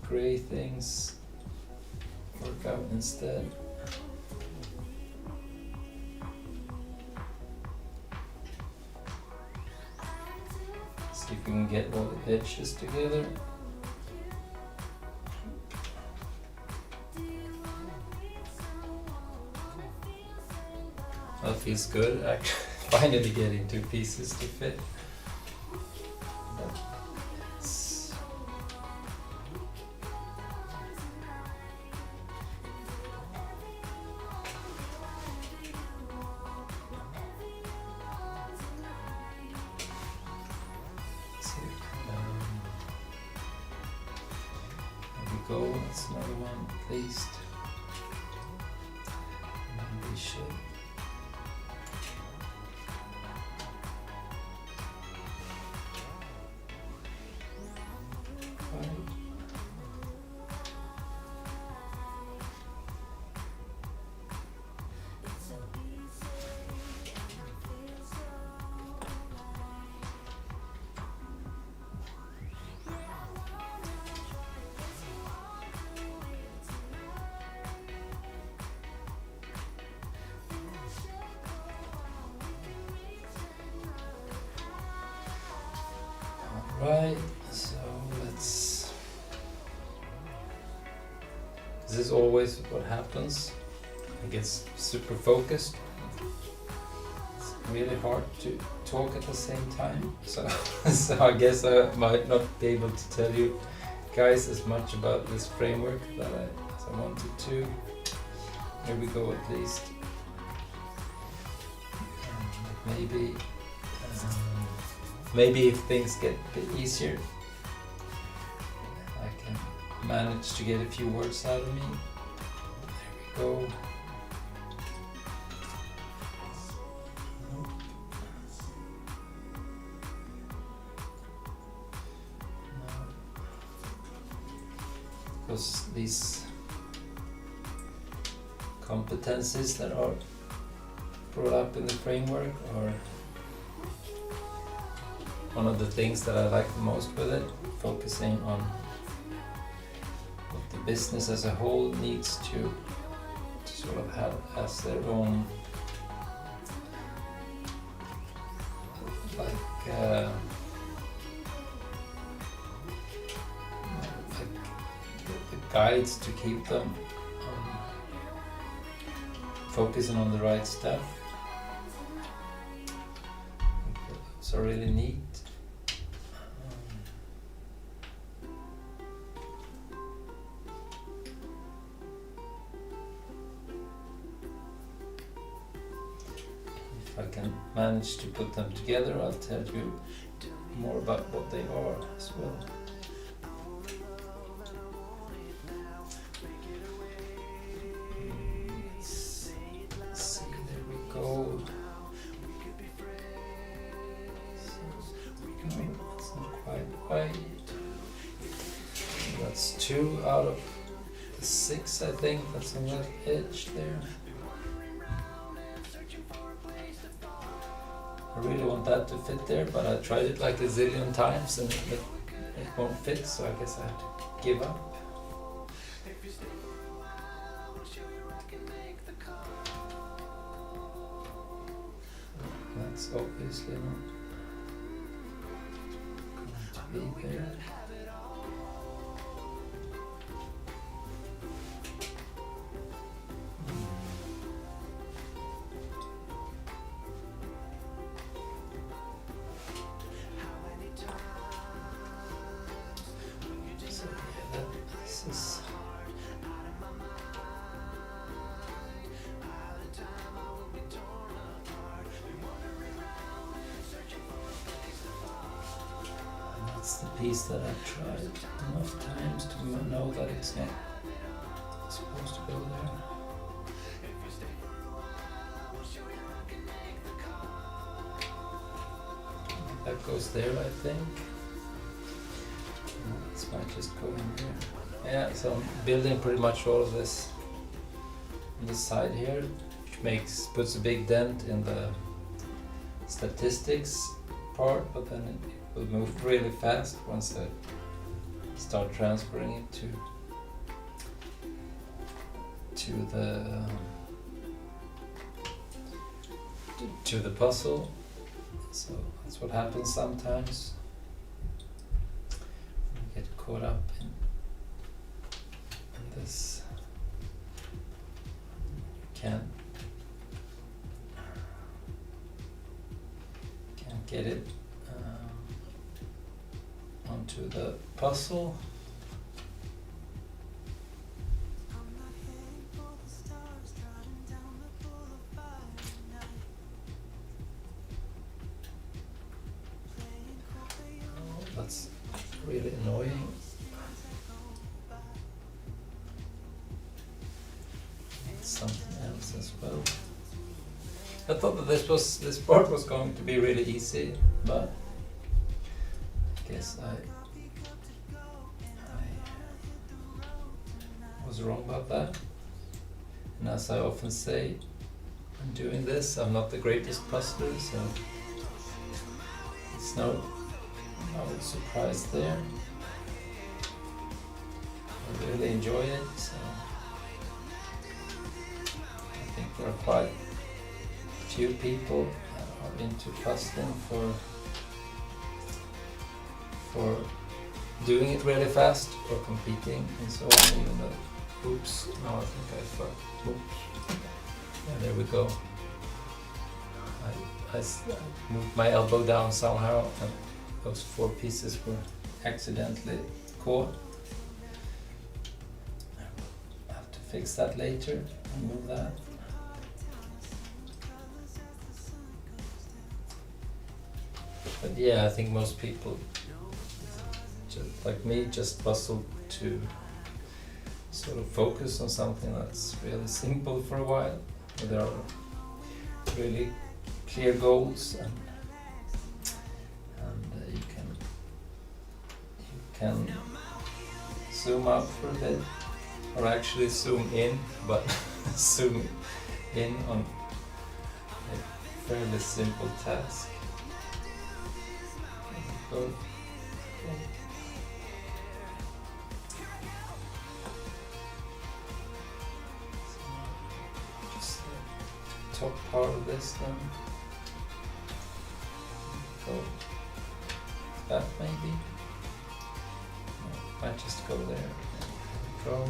gray things work out instead. See if we can get all the edges together. That feels good, actually. Finally getting two pieces to fit. Go, that's another one at least. And then we should Right, so let's. This is always what happens. I get super focused. It's really hard to talk at the same time. So, so I guess I might not be able to tell you guys as much about this framework as I wanted to. Here we go at least. Maybe if things get a bit easier, I can manage to get a few words out of me. There we go. Because these competencies that are brought up in the framework are one of the things that I like the most with it, focusing on what the business as a whole needs to sort of have as their own the guides to keep them focusing on the right stuff. It's really neat. If I can manage to put them together, I'll tell you more about what they are as well. Let's see, there we go. No, that's not quite right. That's 2 out of the 6, I think. That's on that edge there. I really want that to fit there, but I tried it like a zillion times and it won't fit, so I guess I have to give up. That's obviously not going to be there. That's the piece that I've tried enough times to know that it's not supposed to go there. that goes there, I think. This might just go in here. Yeah, so I'm building pretty much all of this on this side here, which puts a big dent in the statistics part, but then it will move really fast once I start transferring it to the puzzle. So that's what happens sometimes. You get caught up in this. You can't get it onto the puzzle. That's really annoying. Something else as well. I thought that this part was going to be really easy, but I guess I was wrong about that. And as I often say, when doing this, I'm not the greatest puzzler, so it's no surprise there. I really enjoy it, so I think there are quite a few people that are into puzzling for doing it really fast, or competing and so on, even though, oops, no, I think I fucked, oops, yeah, there we go. I moved my elbow down somehow, and those 4 pieces were accidentally caught. I have to fix that later, remove that. But yeah, I think most people, just like me, just puzzle to sort of focus on something that's really simple for a while. There are really clear goals, and you can zoom out for a bit, or actually zoom in, but zoom in on a fairly simple task. Go. Just the top part of this then. Go that maybe. No, might just go there. Go.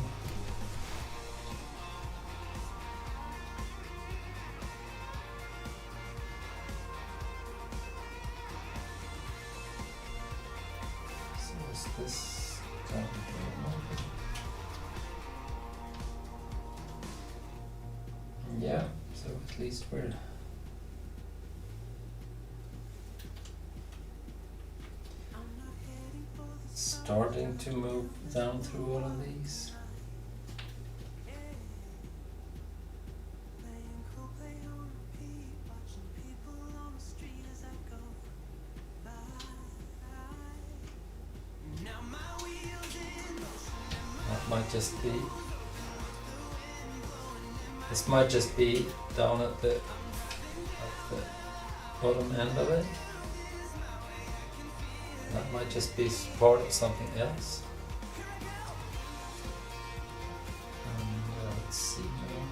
This down here. Yeah, so at least we're starting to move down through all of these. This might just be down at the bottom end of it. That might just be part of something else. Let's see now.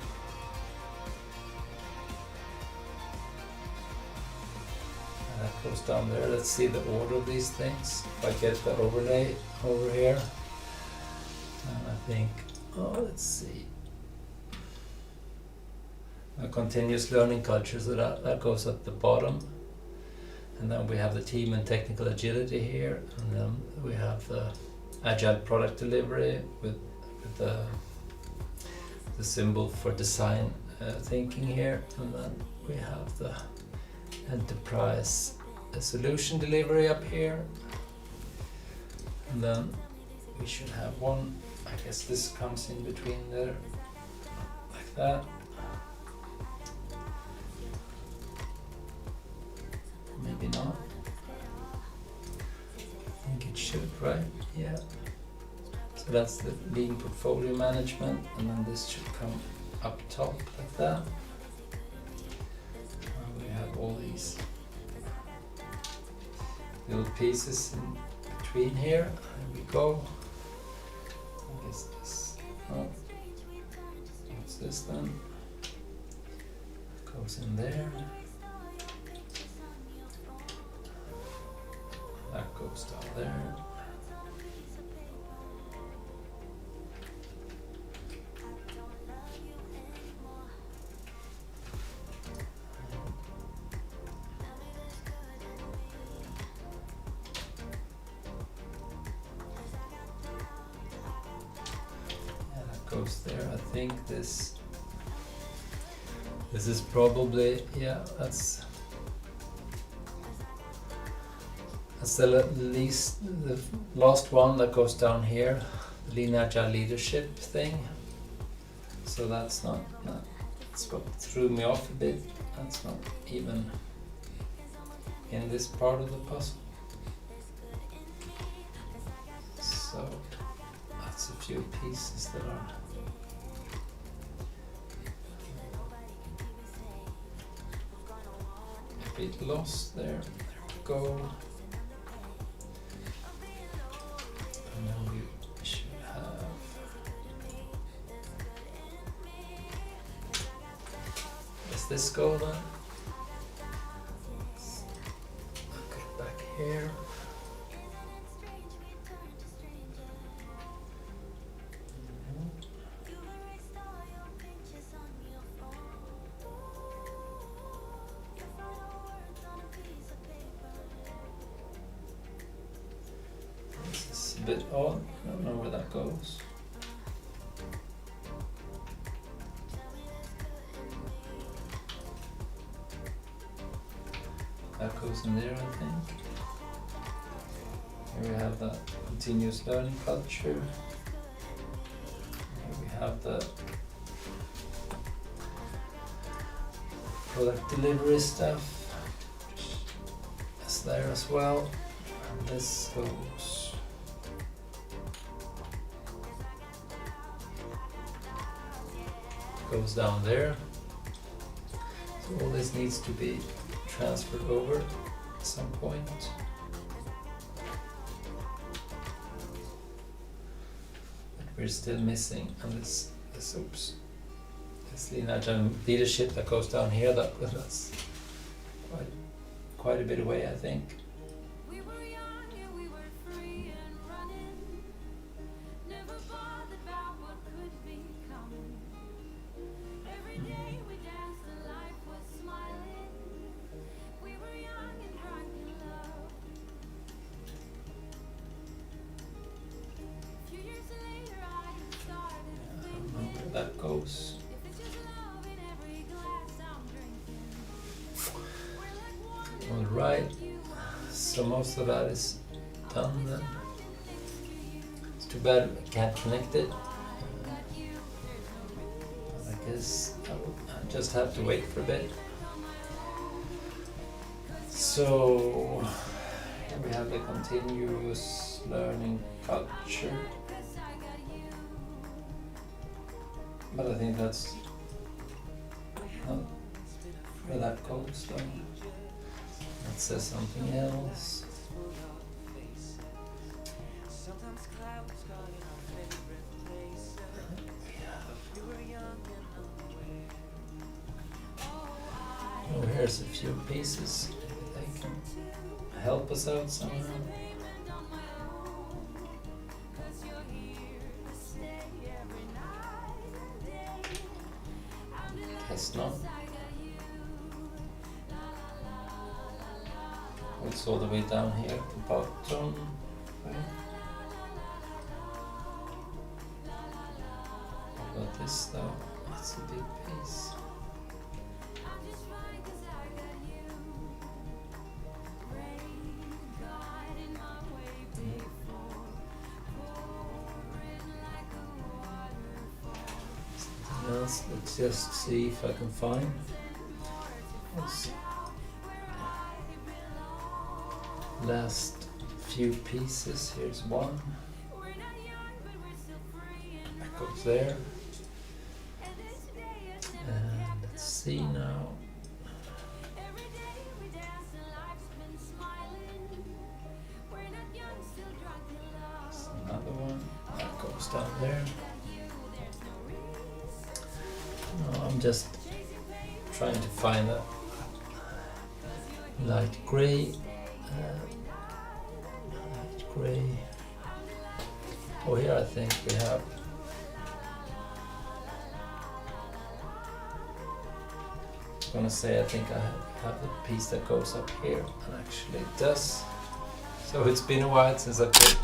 That goes down there. Let's see the order of these things. If I get the overlay over here. And I think, let's see. A continuous learning culture, so that goes at the bottom. And then we have the team and technical agility here. And then we have the agile product delivery with the symbol for design thinking here. And then we have the enterprise solution delivery up here. And then we should have one, I guess this comes in between there, like that. Maybe not. right? Yeah. So that's the lean portfolio management, and then this should come up top like that. And we have all these little pieces in between here. There we go. I guess this. Oh, what's this then? Goes in there. That goes down there. Goes there. I think this is probably, yeah, that's the last one that goes down here, the Lean Agile leadership thing. So that's that's what threw me off a bit. That's not even in this part of the puzzle. So that's a few pieces that are a bit lost there. There we go. And then we should have does this go then? Let's look it back here. A bit odd, I don't know where that goes. That goes in there, I think. Here we have the continuous learning culture. Here we have the product delivery stuff. That's there as well. And this goes down there. So all this needs to be transferred over at some point. But we're still missing, and this Lean Agile leadership that goes down here, that's quite a bit away, I think. That goes. All right, so most of that is done then. It's too bad I can't connect it. I guess I just have to wait for a bit. So here we have the continuous learning culture. But I think that's not where that goes though. That says something else. Oh, here's a few pieces. Maybe they can help us out somehow. Guess not. It's all the way down here at the bottom. Right? What about this though? That's a big piece. Let's just see if I can find. Last few pieces. Here's one. That goes there. And let's see now. There's another one. That goes down there. No, I'm just trying to find a light gray. Light gray. Oh, here I think we have. I think I have the piece that goes up here, and actually it does. So it's been a while since I put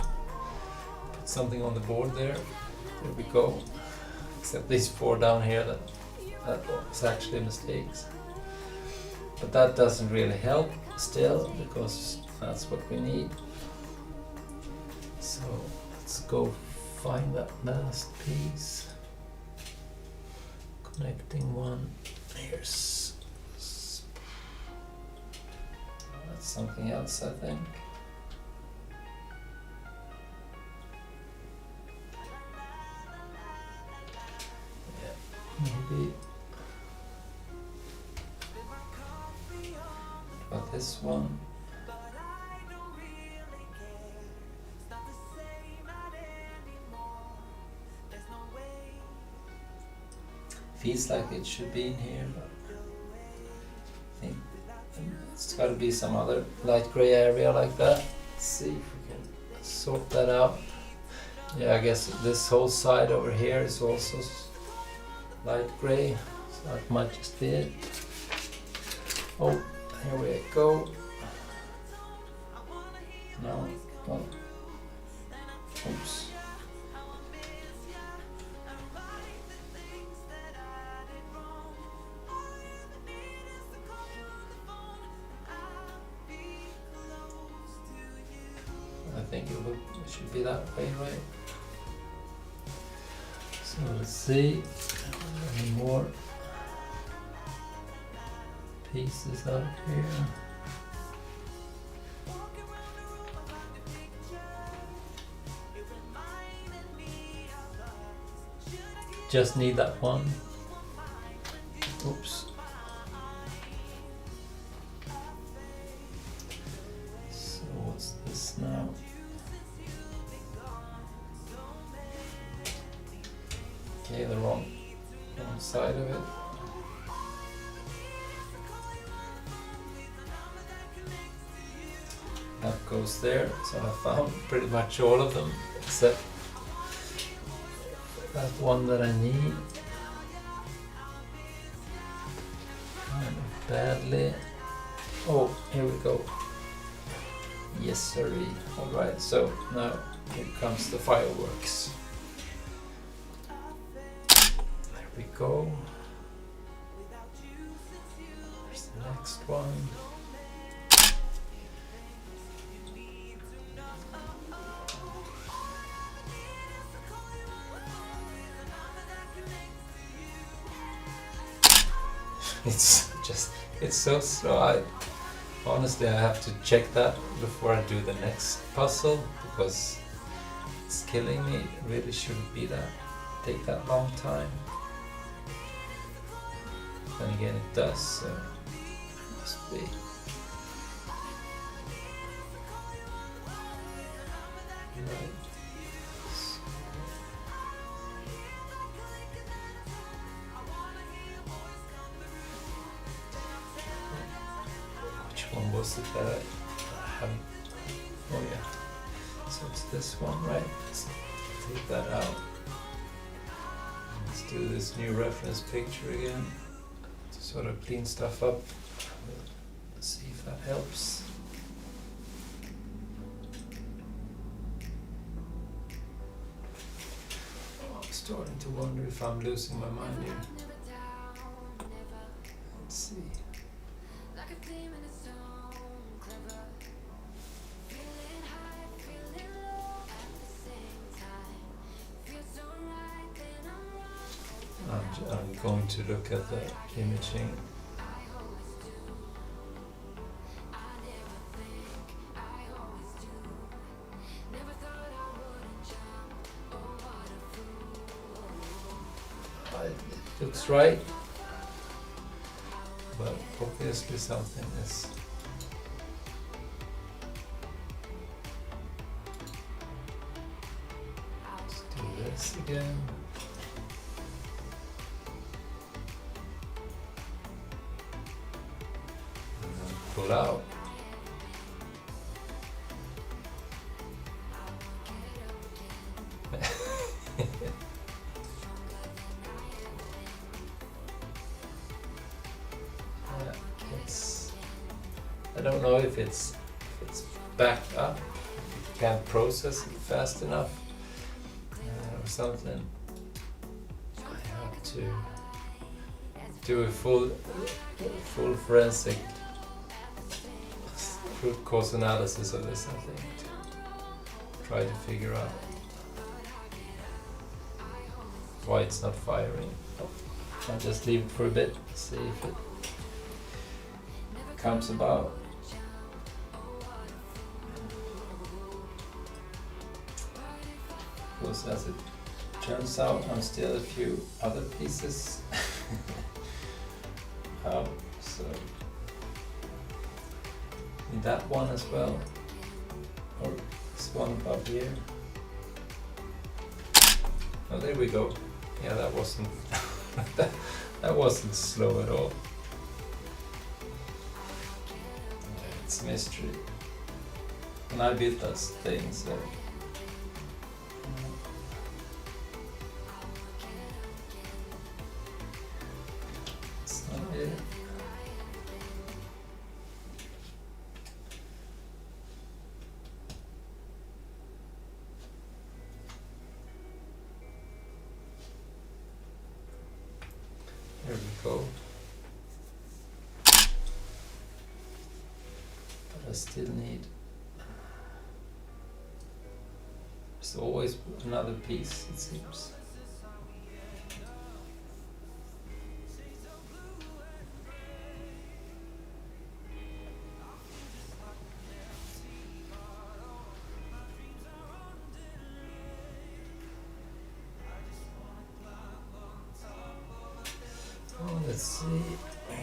something on the board there. There we go. Except these 4 down here, that was actually mistakes. But that doesn't really help still, because that's what we need. So let's go find that last piece. Connecting one. Here's that's something else, I think. Yeah, maybe. But this one. Feels like it should be in here, but I think it's got to be some other light gray area like that. Let's see if we can sort that out. Yeah, I guess this whole side over here is also light gray, so that might just be it. Oh, here we go. No, well, oops. I think it should be that way, right? So let's see, any more pieces out here. Just need that one. Oops. So what's this now? Okay, the wrong side of it. That goes there, so I found pretty much all of them except that one that I need kind of badly. Oh, here we go. Yes, sirree. Alright, so now here comes the fireworks. There we go. There's the next one. It's so slow. Honestly, I have to check that before I do the next puzzle, because it's killing me. It really shouldn't be that, take that long time. Then again it does, so it must be. Right. One was it that I haven't? Oh yeah, so it's this one, right? Let's take that out. Let's do this new reference picture again to sort of clean stuff up. Let's see if that helps. Oh, I'm starting to wonder if I'm losing my mind here. Let's see. I'm going to look at the imaging. looks right, but obviously something is. Let's do this again. And then pull out. I don't know if it's backed up, if it can't process it fast enough or something. I have to do a full forensic root cause analysis of this, I think, to try to figure out why it's not firing. I'll just leave it for a bit, see if it comes about. Because as it turns out, I'm still a few other pieces out, so need that one as well, or this one above here. Oh, there we go. Yeah, that wasn't that wasn't slow at all. It's a mystery. And I built those things, so it's not it. There we go. I still need. There's always another piece, it seems. Oh, let's see.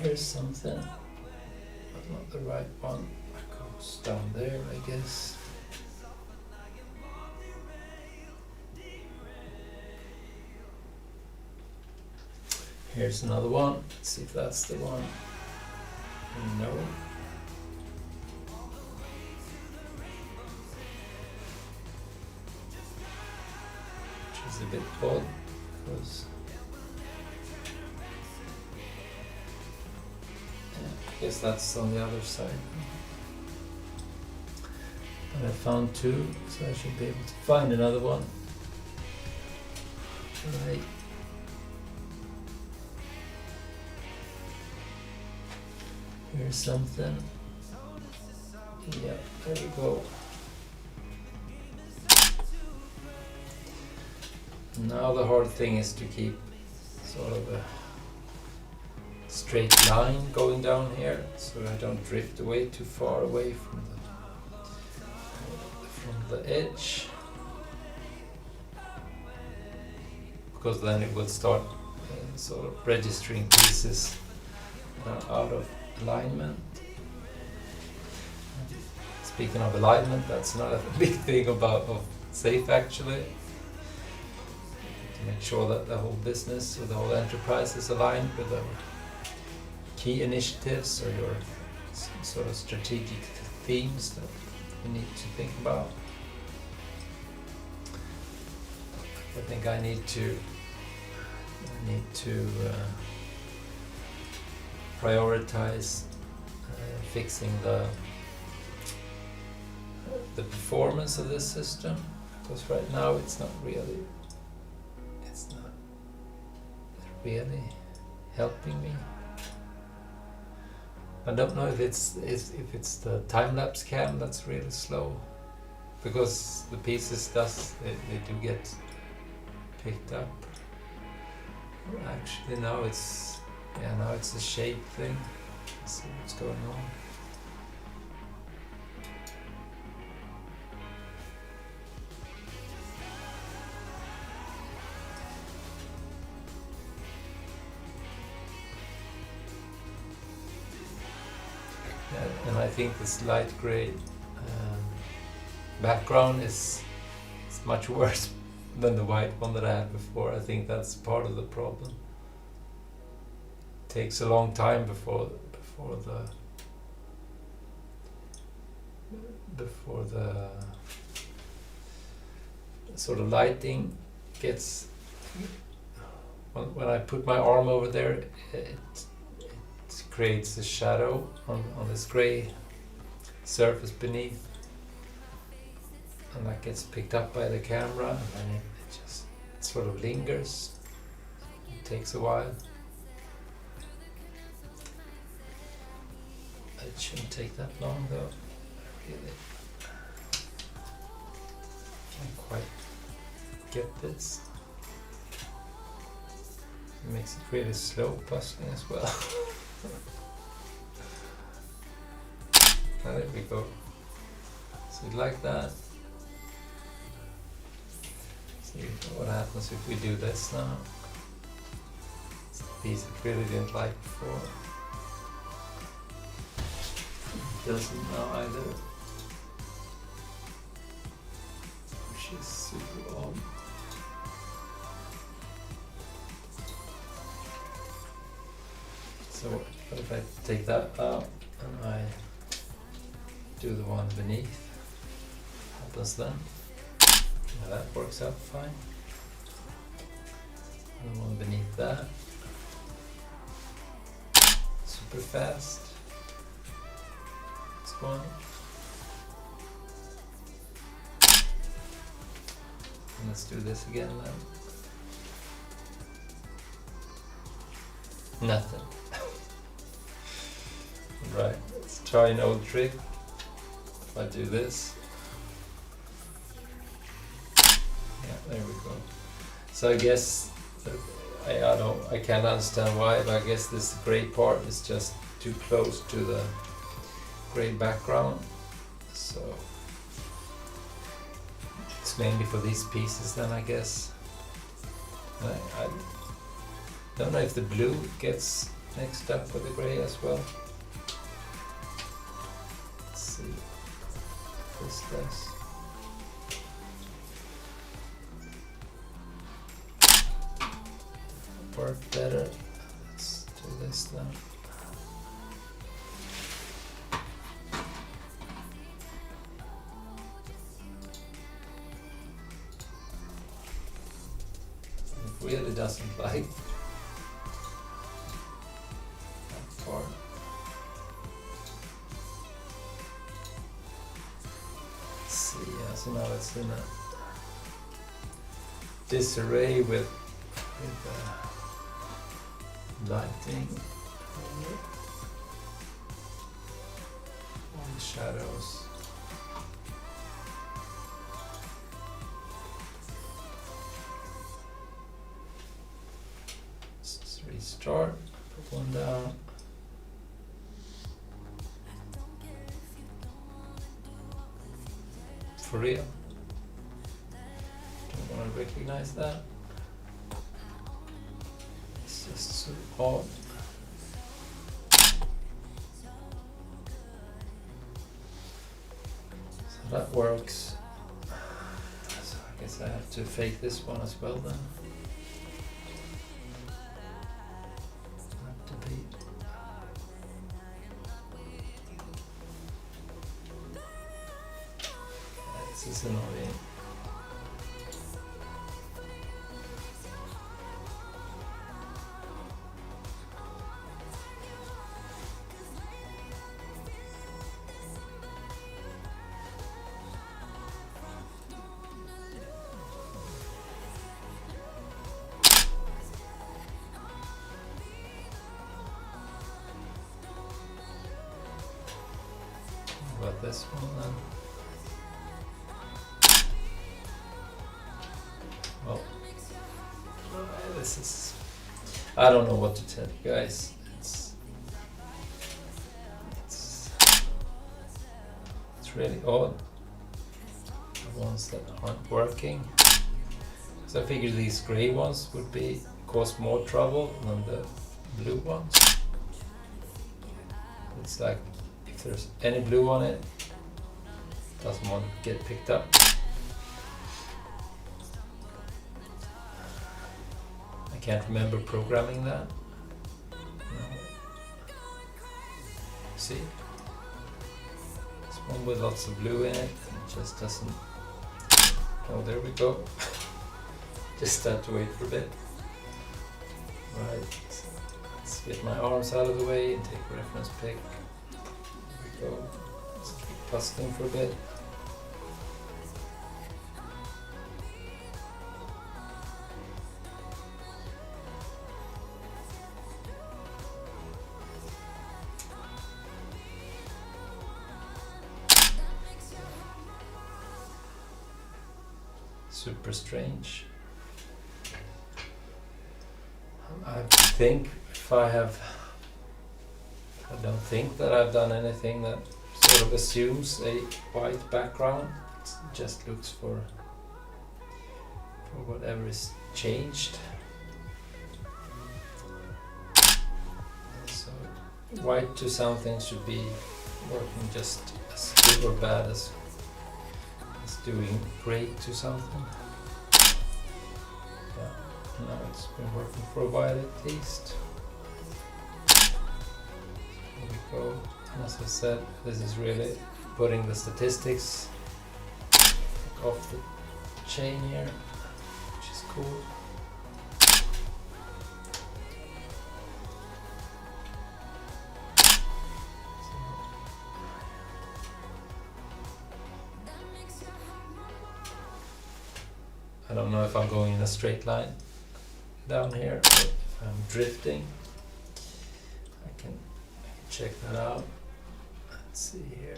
Here's something, but not the right one. Goes down there, I guess. Here's another one. Let's see if that's the one. No. Which is a bit odd because I guess that's on the other side. But I found two, so I should be able to find another one. Right. Here's something. Yeah, there we go. Now the hard thing is to keep sort of a straight line going down here, so I don't drift away too far away from the edge, because then it will start sort of registering pieces out of alignment. Speaking of alignment, that's another big thing of SAFe actually. To make sure that the whole business or the whole enterprise is aligned with the key initiatives or your sort of strategic themes that you need to think about. I think I need to prioritize fixing the performance of this system, because right now it's not really helping me. I don't know if it's the time-lapse cam that's really slow, because the pieces they do get picked up. Actually now it's a shape thing. Let's see what's going on. And I think this light gray background is much worse than the white one that I had before. I think that's part of the problem. It takes a long time before the sort of lighting gets, when I put my arm over there, it creates a shadow on this gray surface beneath, and that gets picked up by the camera, and then it sort of lingers. It takes a while. It shouldn't take that long though. Really can't quite get this. It makes it really slow puzzling as well. There we go. So like that. See what happens if we do this now. It's the piece it really didn't like before. It doesn't now either. Which is super odd. So what if I take that out and I do the one beneath? What happens then? Yeah, that works out fine. And the one beneath that. Super fast. This one. And let's do this again then. Nothing. Right, let's try an old trick. If I do this. Yeah, there we go. So I guess I can't understand why, but I guess this gray part is just too close to the gray background. So it's mainly for these pieces then, I guess. I don't know if the blue gets mixed up with the gray as well. Let's see if this does. Work better. Let's do this then. It really doesn't like that part. Let's see, yeah, so now it's in a disarray with lighting, all the shadows. Let's restart, put one down. For real. Don't want to recognize that. It's just so odd. So that works. So I guess I have to fake this one as well then. Have to be. This is annoying. What about this one then? Well, this is, I don't know what to tell you guys. It's really odd. The ones that aren't working. So I figured these gray ones would cause more trouble than the blue ones. It's like if if there's any blue on it, doesn't want to get picked up. I can't remember programming that. No. See? This one with lots of blue in it, and it just doesn't... Oh, there we go. Just have to wait for a bit. Right, let's get my arms out of the way and take a reference pick. There we go. Let's keep puzzling for a bit. Super strange. I think if I don't think that I've done anything that sort of assumes a white background. It just looks for whatever is changed. So white to something should be working just as good or bad as doing gray to something. Yeah, now it's been working for a while at least. Here we go. And as I said, this is really putting the statistics off the chain here, which is cool. I don't know if I'm going in a straight line down here or if I'm drifting. I can check that out. Let's see here.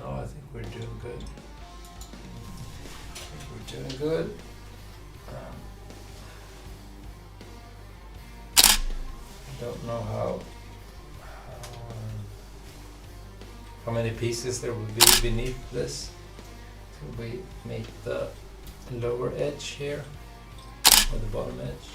No, I think we're doing good. I don't know how many pieces there will be beneath this. We make the lower edge here, or the bottom edge.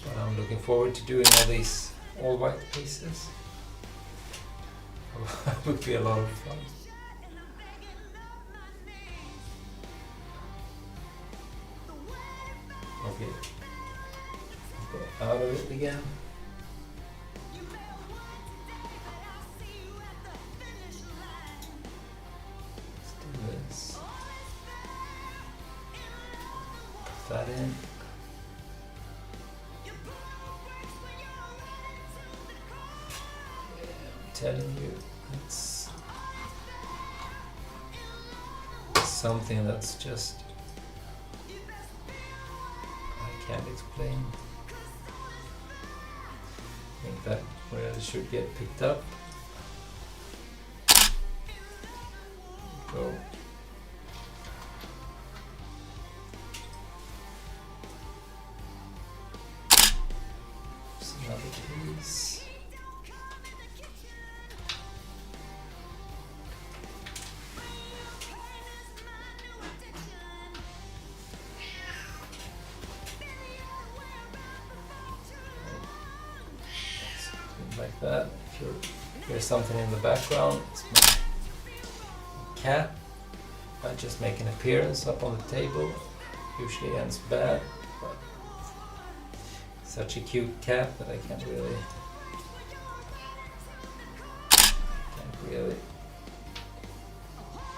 But I'm looking forward to doing all these all white pieces. It would be a lot of fun. Okay, go out of it again. That in. I'm telling you, it's something that's just I can't explain. I think that really should get picked up. Go. Another piece. Like that. If there's something in the background, it's my cat. I just make an appearance up on the table. Usually ends bad, but such a cute cat that I can't really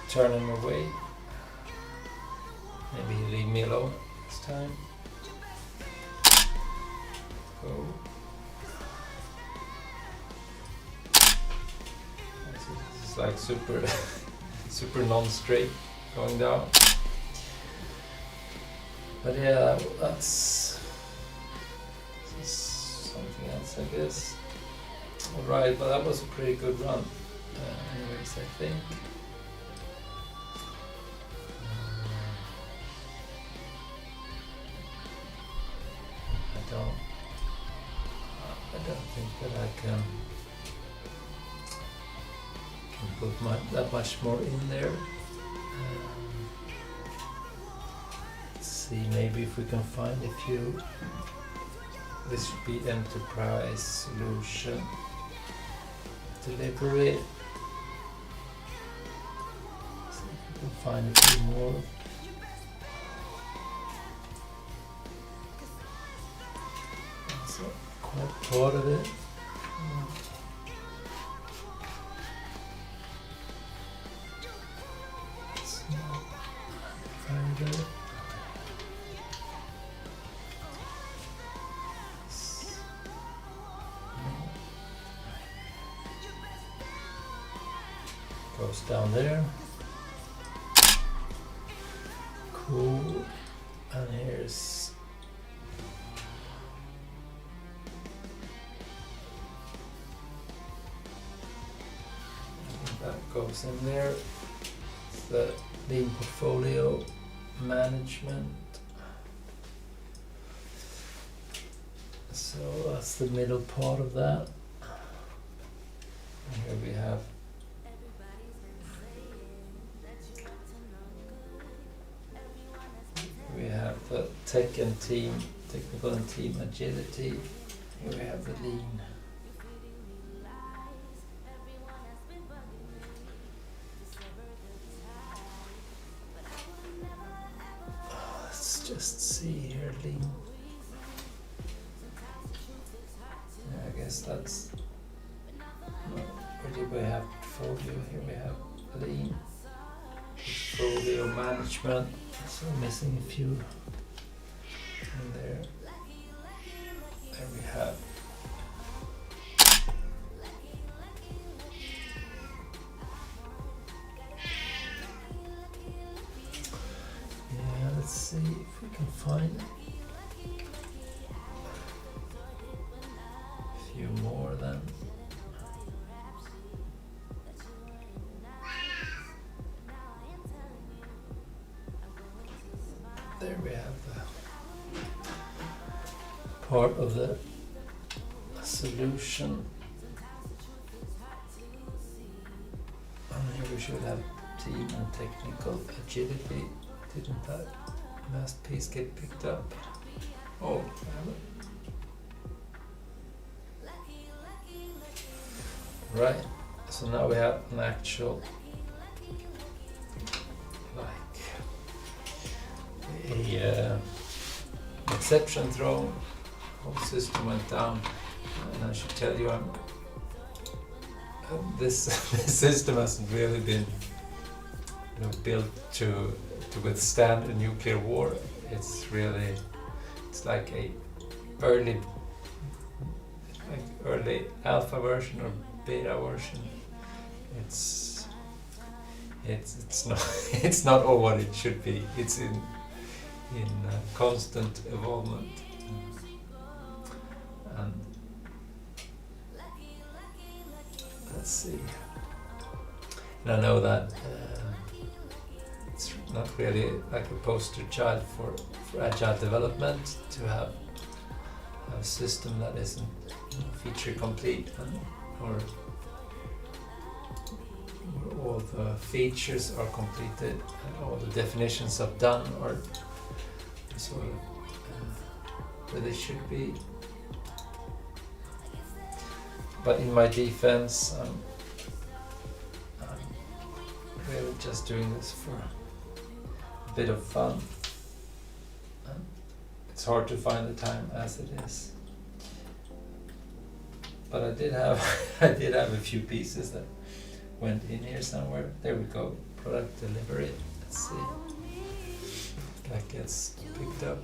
turn him away. Maybe he'll leave me alone this time. Go. This is like super non-straight going down. But yeah, that's something else, I guess. Alright, but that was a pretty good run. Anyways, I think. I don't think that I can put that much more in there. Let's see, maybe if we can find a few. This should be enterprise solution delivery. See if we can find a few more. That's quite part of it. It's not find it. Goes down there. Cool. And here's that goes in there. It's the lean portfolio management. So that's the middle part of that. And here we have the tech and team, technical and team agility. Here we have the lean. Let's just see here, lean. Yeah, I guess that's, where did we have portfolio? Here we have lean, portfolio management. So missing a few in there. There we have. Yeah, let's see if we can find a few more then. There we have the part of the solution. And here we should have team and technical agility. Didn't that last piece get picked up? Oh, right. So now we have an actual a exception thrown, whole system went down, and I should tell you, this system hasn't really been built to withstand a nuclear war. It's like a early alpha version or beta version. It's not all what it should be. It's in constant evolvement, and let's see. And I know that it's not really like a poster child for agile development to have a system that isn't feature complete or all the features are completed and all the definitions are done or sort of where they should be. But in my defense, I'm really just doing this for a bit of fun. It's hard to find the time as it is. But I did have a few pieces that went in here somewhere. There we go. Product delivery. Let's see. That gets picked up.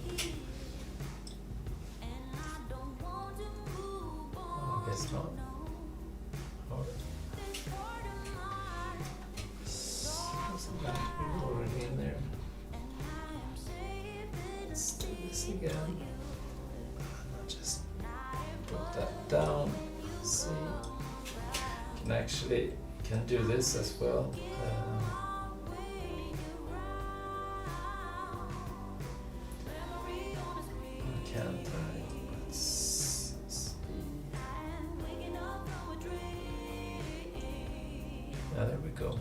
Oh, I guess not. Or wasn't that already in there? Let's do this again. I'll just put that down. Let's see. Can do this as well. Can't I? Let's see. Yeah, there we go.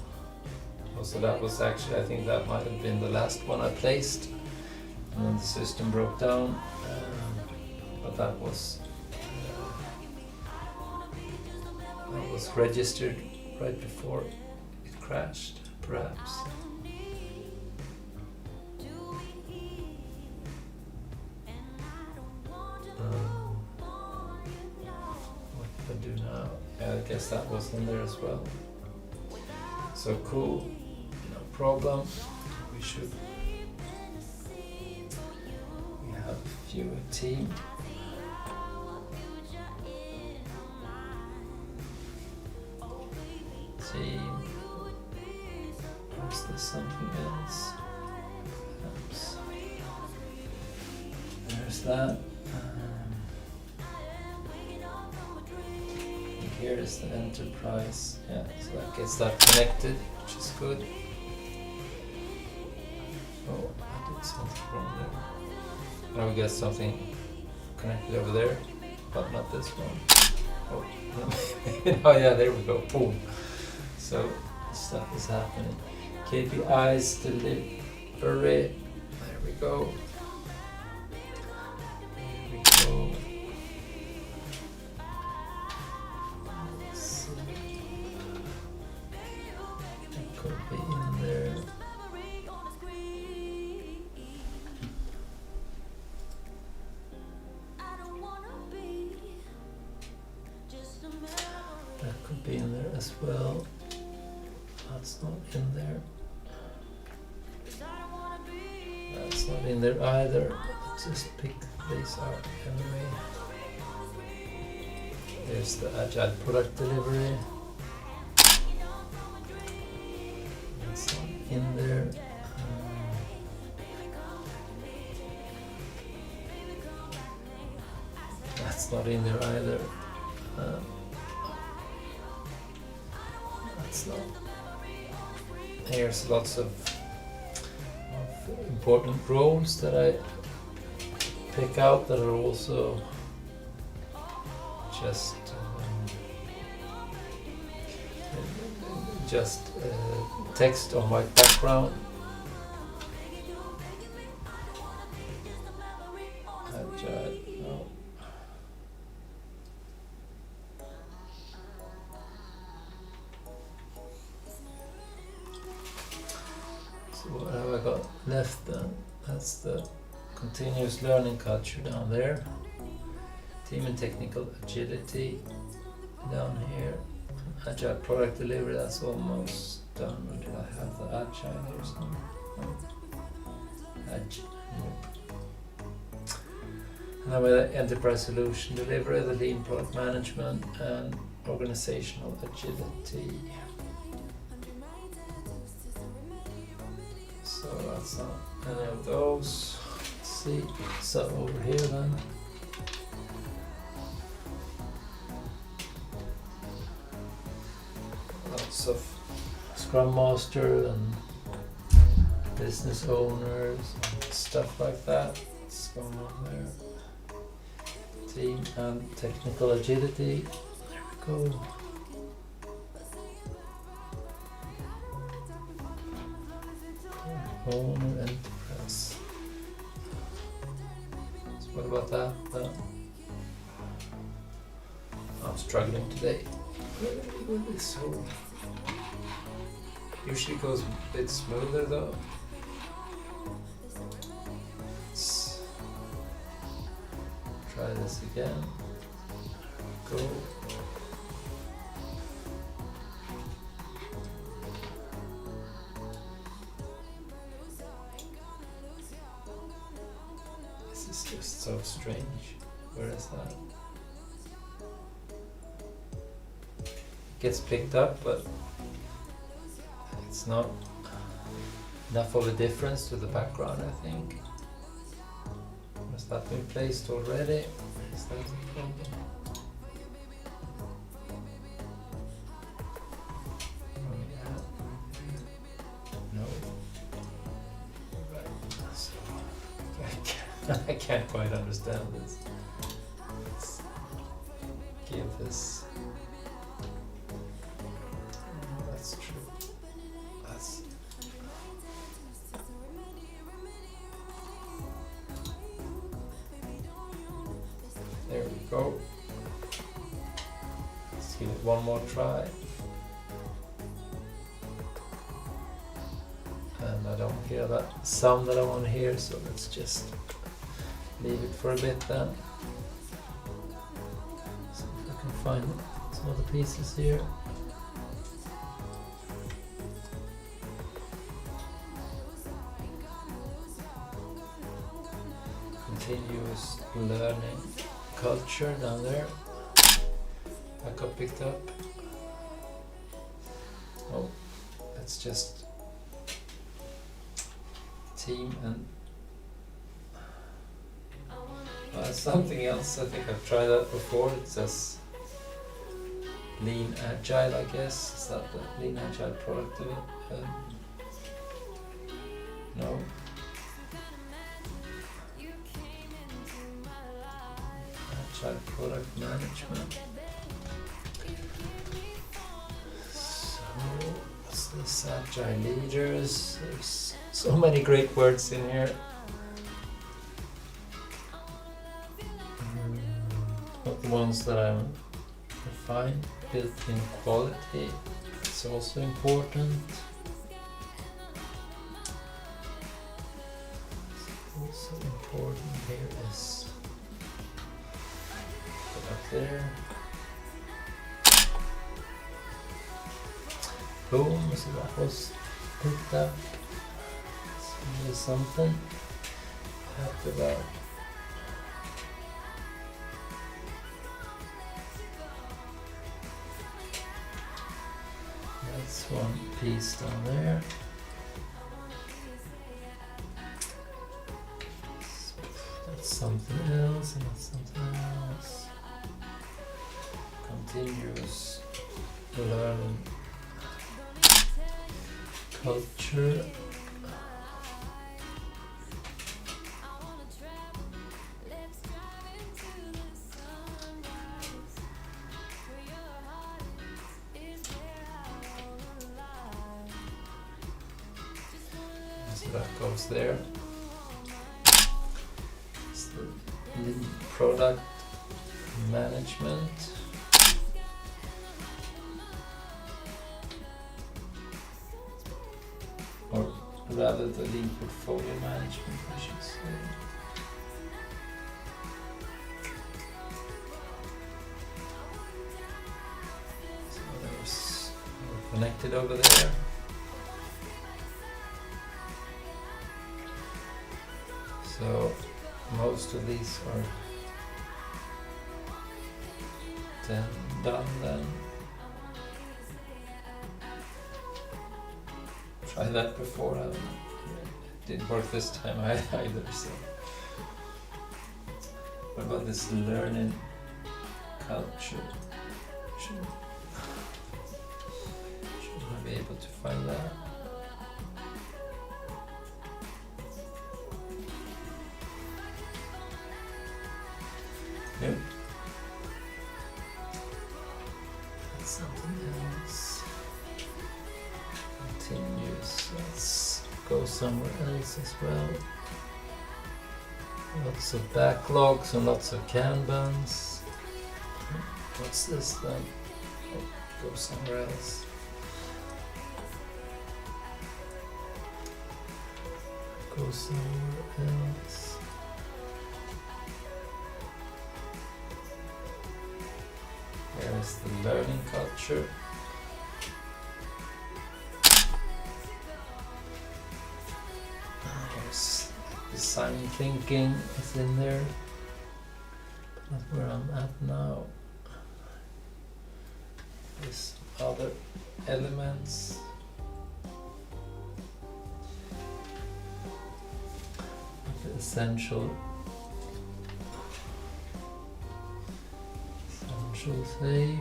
Oh, so that was actually, I think that might have been the last one I placed. and then the system broke down, but that was registered right before it crashed, perhaps. What do I do now? Yeah, I guess that was in there as well. So cool, no problem. We have fewer team. Or is there something else? Perhaps. There's that. Here is the enterprise. Yeah, so that gets that connected, which is good. Oh, I did something wrong there. Now we get something connected over there, but not this one. Oh, oh yeah, there we go. Boom. So stuff is happening. KPIs delivery. There we go. There we go. Let's see. It could be in there. That could be in there as well. That's not in there. That's not in there either. Let's just pick these out anyway. There's the agile product delivery. That's not in there. That's not in there either. That's not. Here's lots of important roles that I pick out that are also just text on white background. Agile, no. So what have I got left then? That's the continuous learning culture down there. Team and technical agility down here. Agile product delivery, that's almost done. Or did I have the agile here somewhere? No. Nope. And then with the enterprise solution delivery, the lean product management, and organizational agility. So that's not any of those. Let's see, so over here then. Lots of Scrum Master and business owners and stuff like that. It's going on there. Team and technical agility. There we go. Owner enterprise. So what about that? I'm struggling today. With this whole. Usually goes a bit smoother though. Let's try this again. Go. This is just so strange. Where is that? Gets picked up, but it's not enough of a difference to the background, I think. Has that been placed already? Is that a problem? Oh, yeah. No. Right. So, I can't quite understand this. Let's give this. That's true. That's go. Let's give it one more try. And I don't hear that sound that I want to hear, so let's just leave it for a bit then. See if I can find some other pieces here. Continuous learning culture down there. I got picked up. Oh, let's just team and something else. I think I've tried that before. It says lean agile, I guess. Is that the lean agile product of it? No. Agile product management. So what's this? Agile leaders. There's so many great words in here. Not the ones that I find. Built-in quality. It's also important. Also important here is up there. Boom, so that was picked up. So there's something after that. That's one piece down there. That's something else, and that's something else. Continuous learning culture. So that goes there. It's the lead product management. Or rather the lead portfolio management, I should say. So there's connected over there. So most of these are done then. Tried that before, it didn't work this time either, so. What about this learning culture? Should I be able to find that? Nope. That's something else. Continuous. Let's go somewhere else as well. Lots of backlogs and lots of Kanbans. What's this then? Oh, go somewhere else. Go somewhere else. There's the learning culture. There's design thinking is in there. But that's where I'm at now. There's other elements. The essential safe.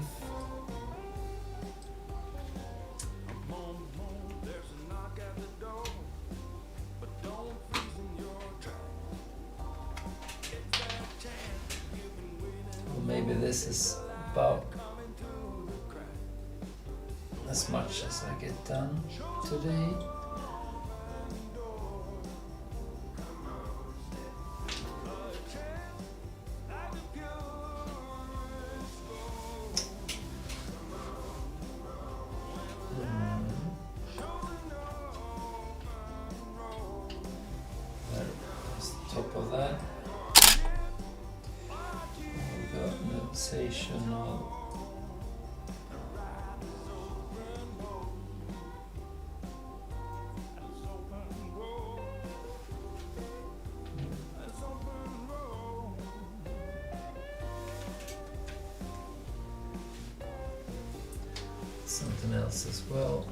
Well, maybe this is about as much as I get done today. top of that. We got notational. Something else as well.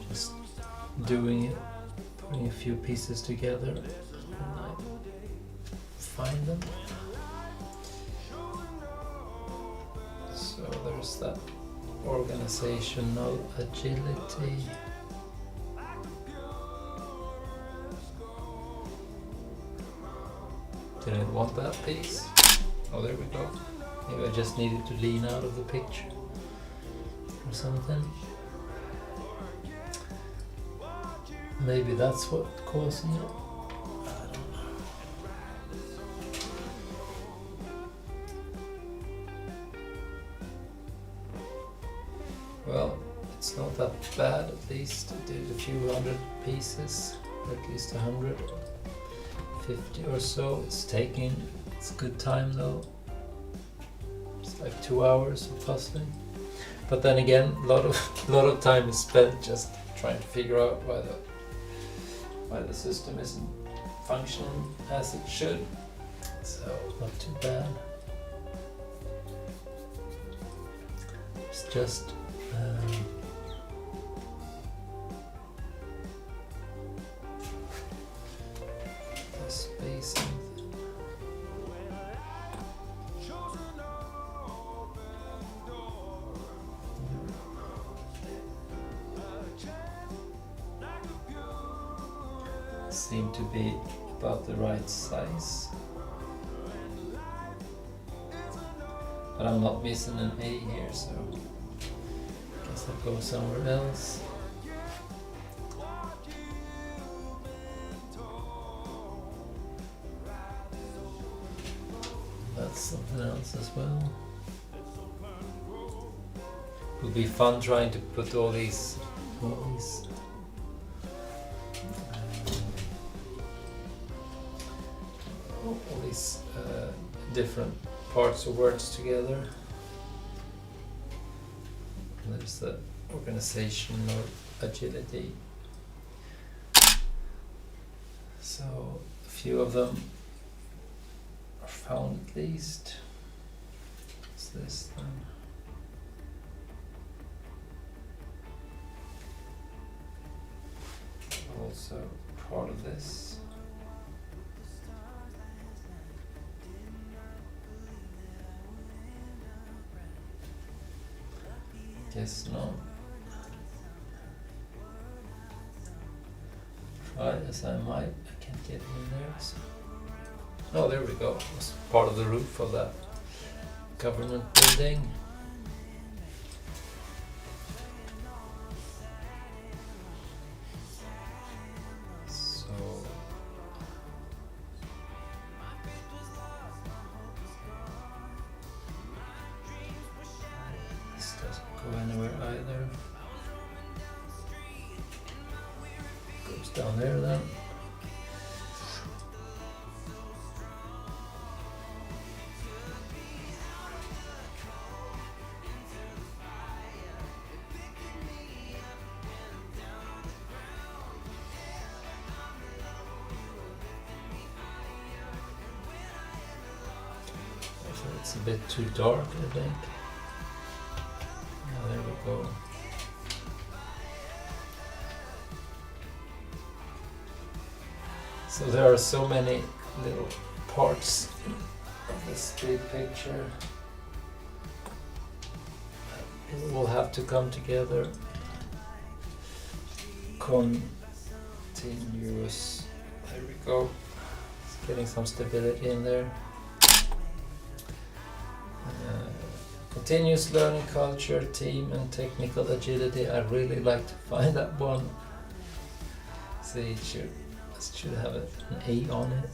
Just doing it, putting a few pieces together, and I find them. So there's that organizational agility. Didn't want that piece. Oh, there we go. Maybe I just needed to lean out of the picture or something. Maybe that's what causing it. I don't know. Well, it's not that bad. At least I did a few hundred pieces, or at least 150 or so. It's a good time though. It's like 2 hours of puzzling. But then again, a lot of time is spent just trying to figure out why the system isn't functioning as it should. So not too bad. It's just the spacing. Seem to be about the right size, but I'm not missing an A here, so I guess I'll go somewhere else. That's something else as well. It will be fun trying to put all these different parts of words together. There's the organizational agility. So a few of them are found at least. What's this then? Also part of this. Guess not. Try as I might, I can't get in there. So. Oh, there we go. It's part of the roof of that government building. Go anywhere either. Goes down there then. It's a bit too dark, I think. There we go. So there are so many little parts of this big picture. It will have to come together. Continuous. There we go. It's getting some stability in there. Continuous learning culture, team and technical agility. I really like to find that one. See, it should have an A on it.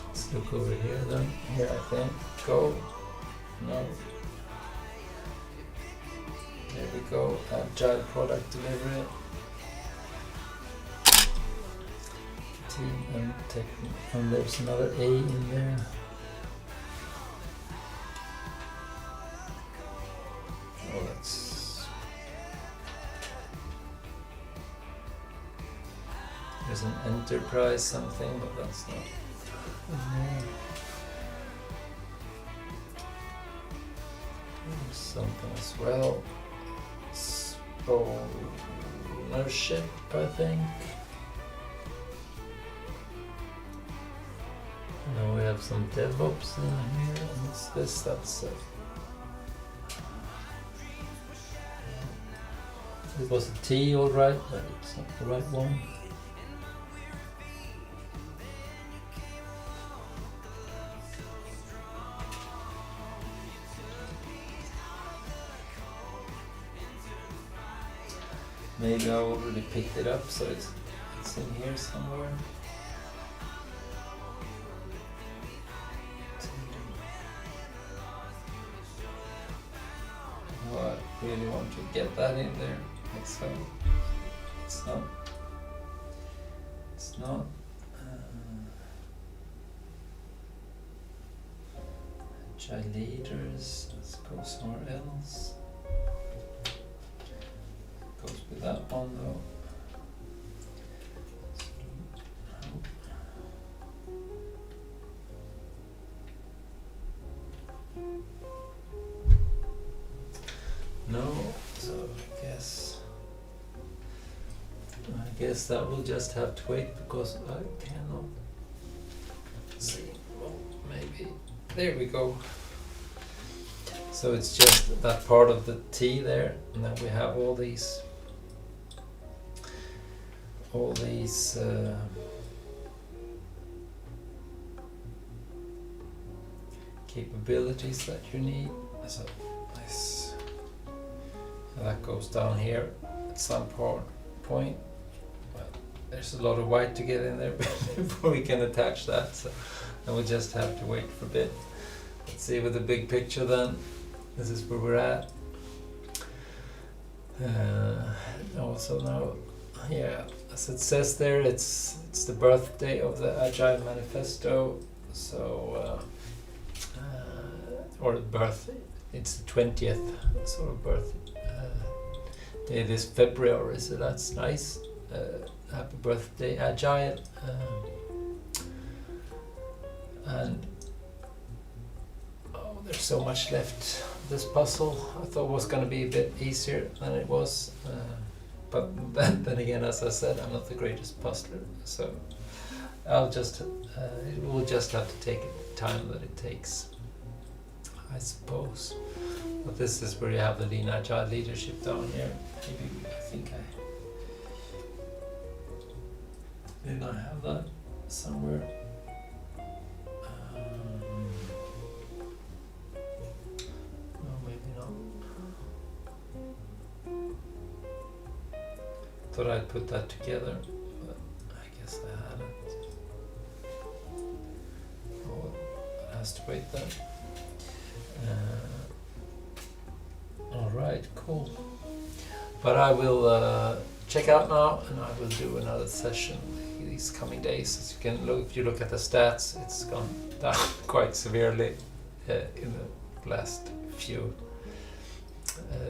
Let's look over here then. Here I think. Go. No. There we go. Agile product delivery. Team and tech. And there's another A in there. Oh, that's. There's an enterprise something, but that's not. There's something as well. Ownership, I think. Now we have some DevOps in here. And what's this? That's it was a T, alright, but it's not the right one. Maybe I already picked it up, so it's in here somewhere. Oh, I really want to get that in there. So it's not. It's not. Agile leaders. Let's go somewhere else. Goes with that one though. No, so I guess that will just have to wait because I cannot see. Well, maybe there we go. So it's just that part of the T there, and then we have all these capabilities that you need. So nice. And that goes down here at some point. But there's a lot of white to get in there before we can attach that. So and we just have to wait for a bit. Let's see with the big picture then. This is where we're at. Also now, yeah, as it says there, it's the birthday of the Agile Manifesto. So, or birth, it's the 20th sort of birth day this February. So that's nice. Happy birthday, Agile. And there's so much left. This puzzle I thought was going to be a bit easier than it was, but then again, as I said, I'm not the greatest puzzler, so I'll just it will just have to take the time that it takes, I suppose. But this is where you have the lean agile leadership down here. Maybe I think didn't I have that somewhere? Thought I'd put that together, but I guess I haven't. Oh, it has to wait then. Alright, cool. But I will check out now, and I will do another session these coming days. As you can look, if you look at the stats, it's gone down quite severely in the last few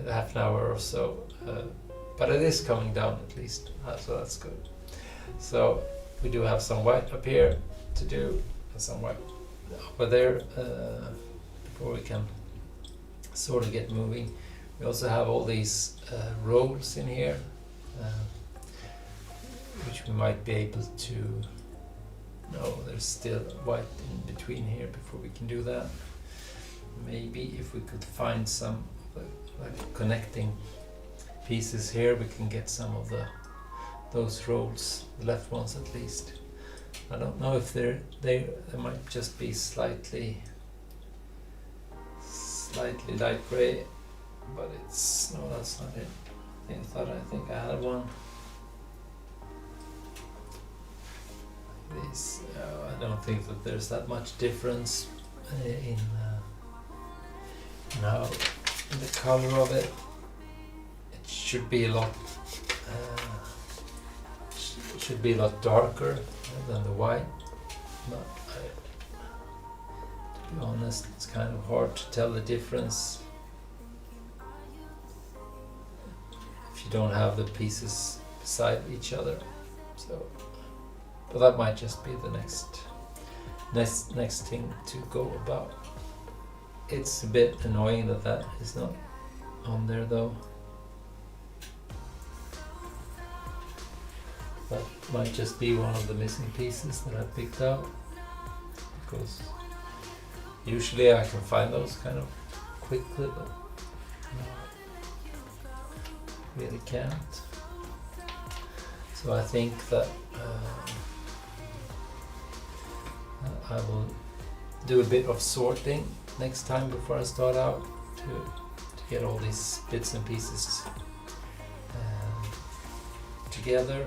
half an hour or so. But it is coming down at least, so that's good. So we do have some white up here to do, and some white over there before we can sort of get moving. We also have all these roles in here, which we might be able to. No, there's still white in between here before we can do that. Maybe if we could find some like connecting pieces here, we can get some of those roles, the left ones at least. I don't know if they might just be slightly light gray, but it's no, that's not it. I think I had one. is I don't think that there's that much difference in how in the color of it. It should be a lot darker than the white, but to be honest, it's kind of hard to tell the difference if you don't have the pieces beside each other. So, but that might just be the next thing to go about. It's a bit annoying that is not on there though. That might just be one of the missing pieces that I picked out, because usually I can find those kind of quickly, but really can't. So I think that I will do a bit of sorting next time before I start out to get all these bits and pieces together.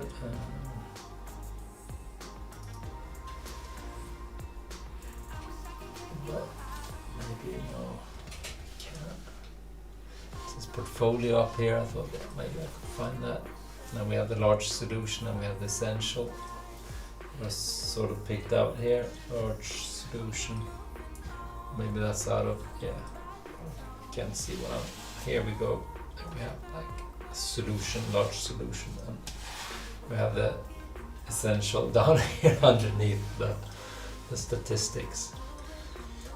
But maybe no, I can't. This portfolio up here, I thought that maybe I could find that. Now we have the large solution and we have the essential. It was sort of picked out here, large solution. Maybe that's out of, yeah, can't see what I'm, here we go. There we have like a solution, large solution, and we have the essential down here underneath the statistics.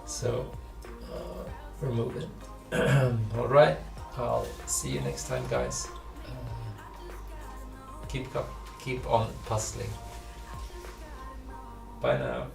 So we're moving. Alright, I'll see you next time, guys. Keep on puzzling. Bye now.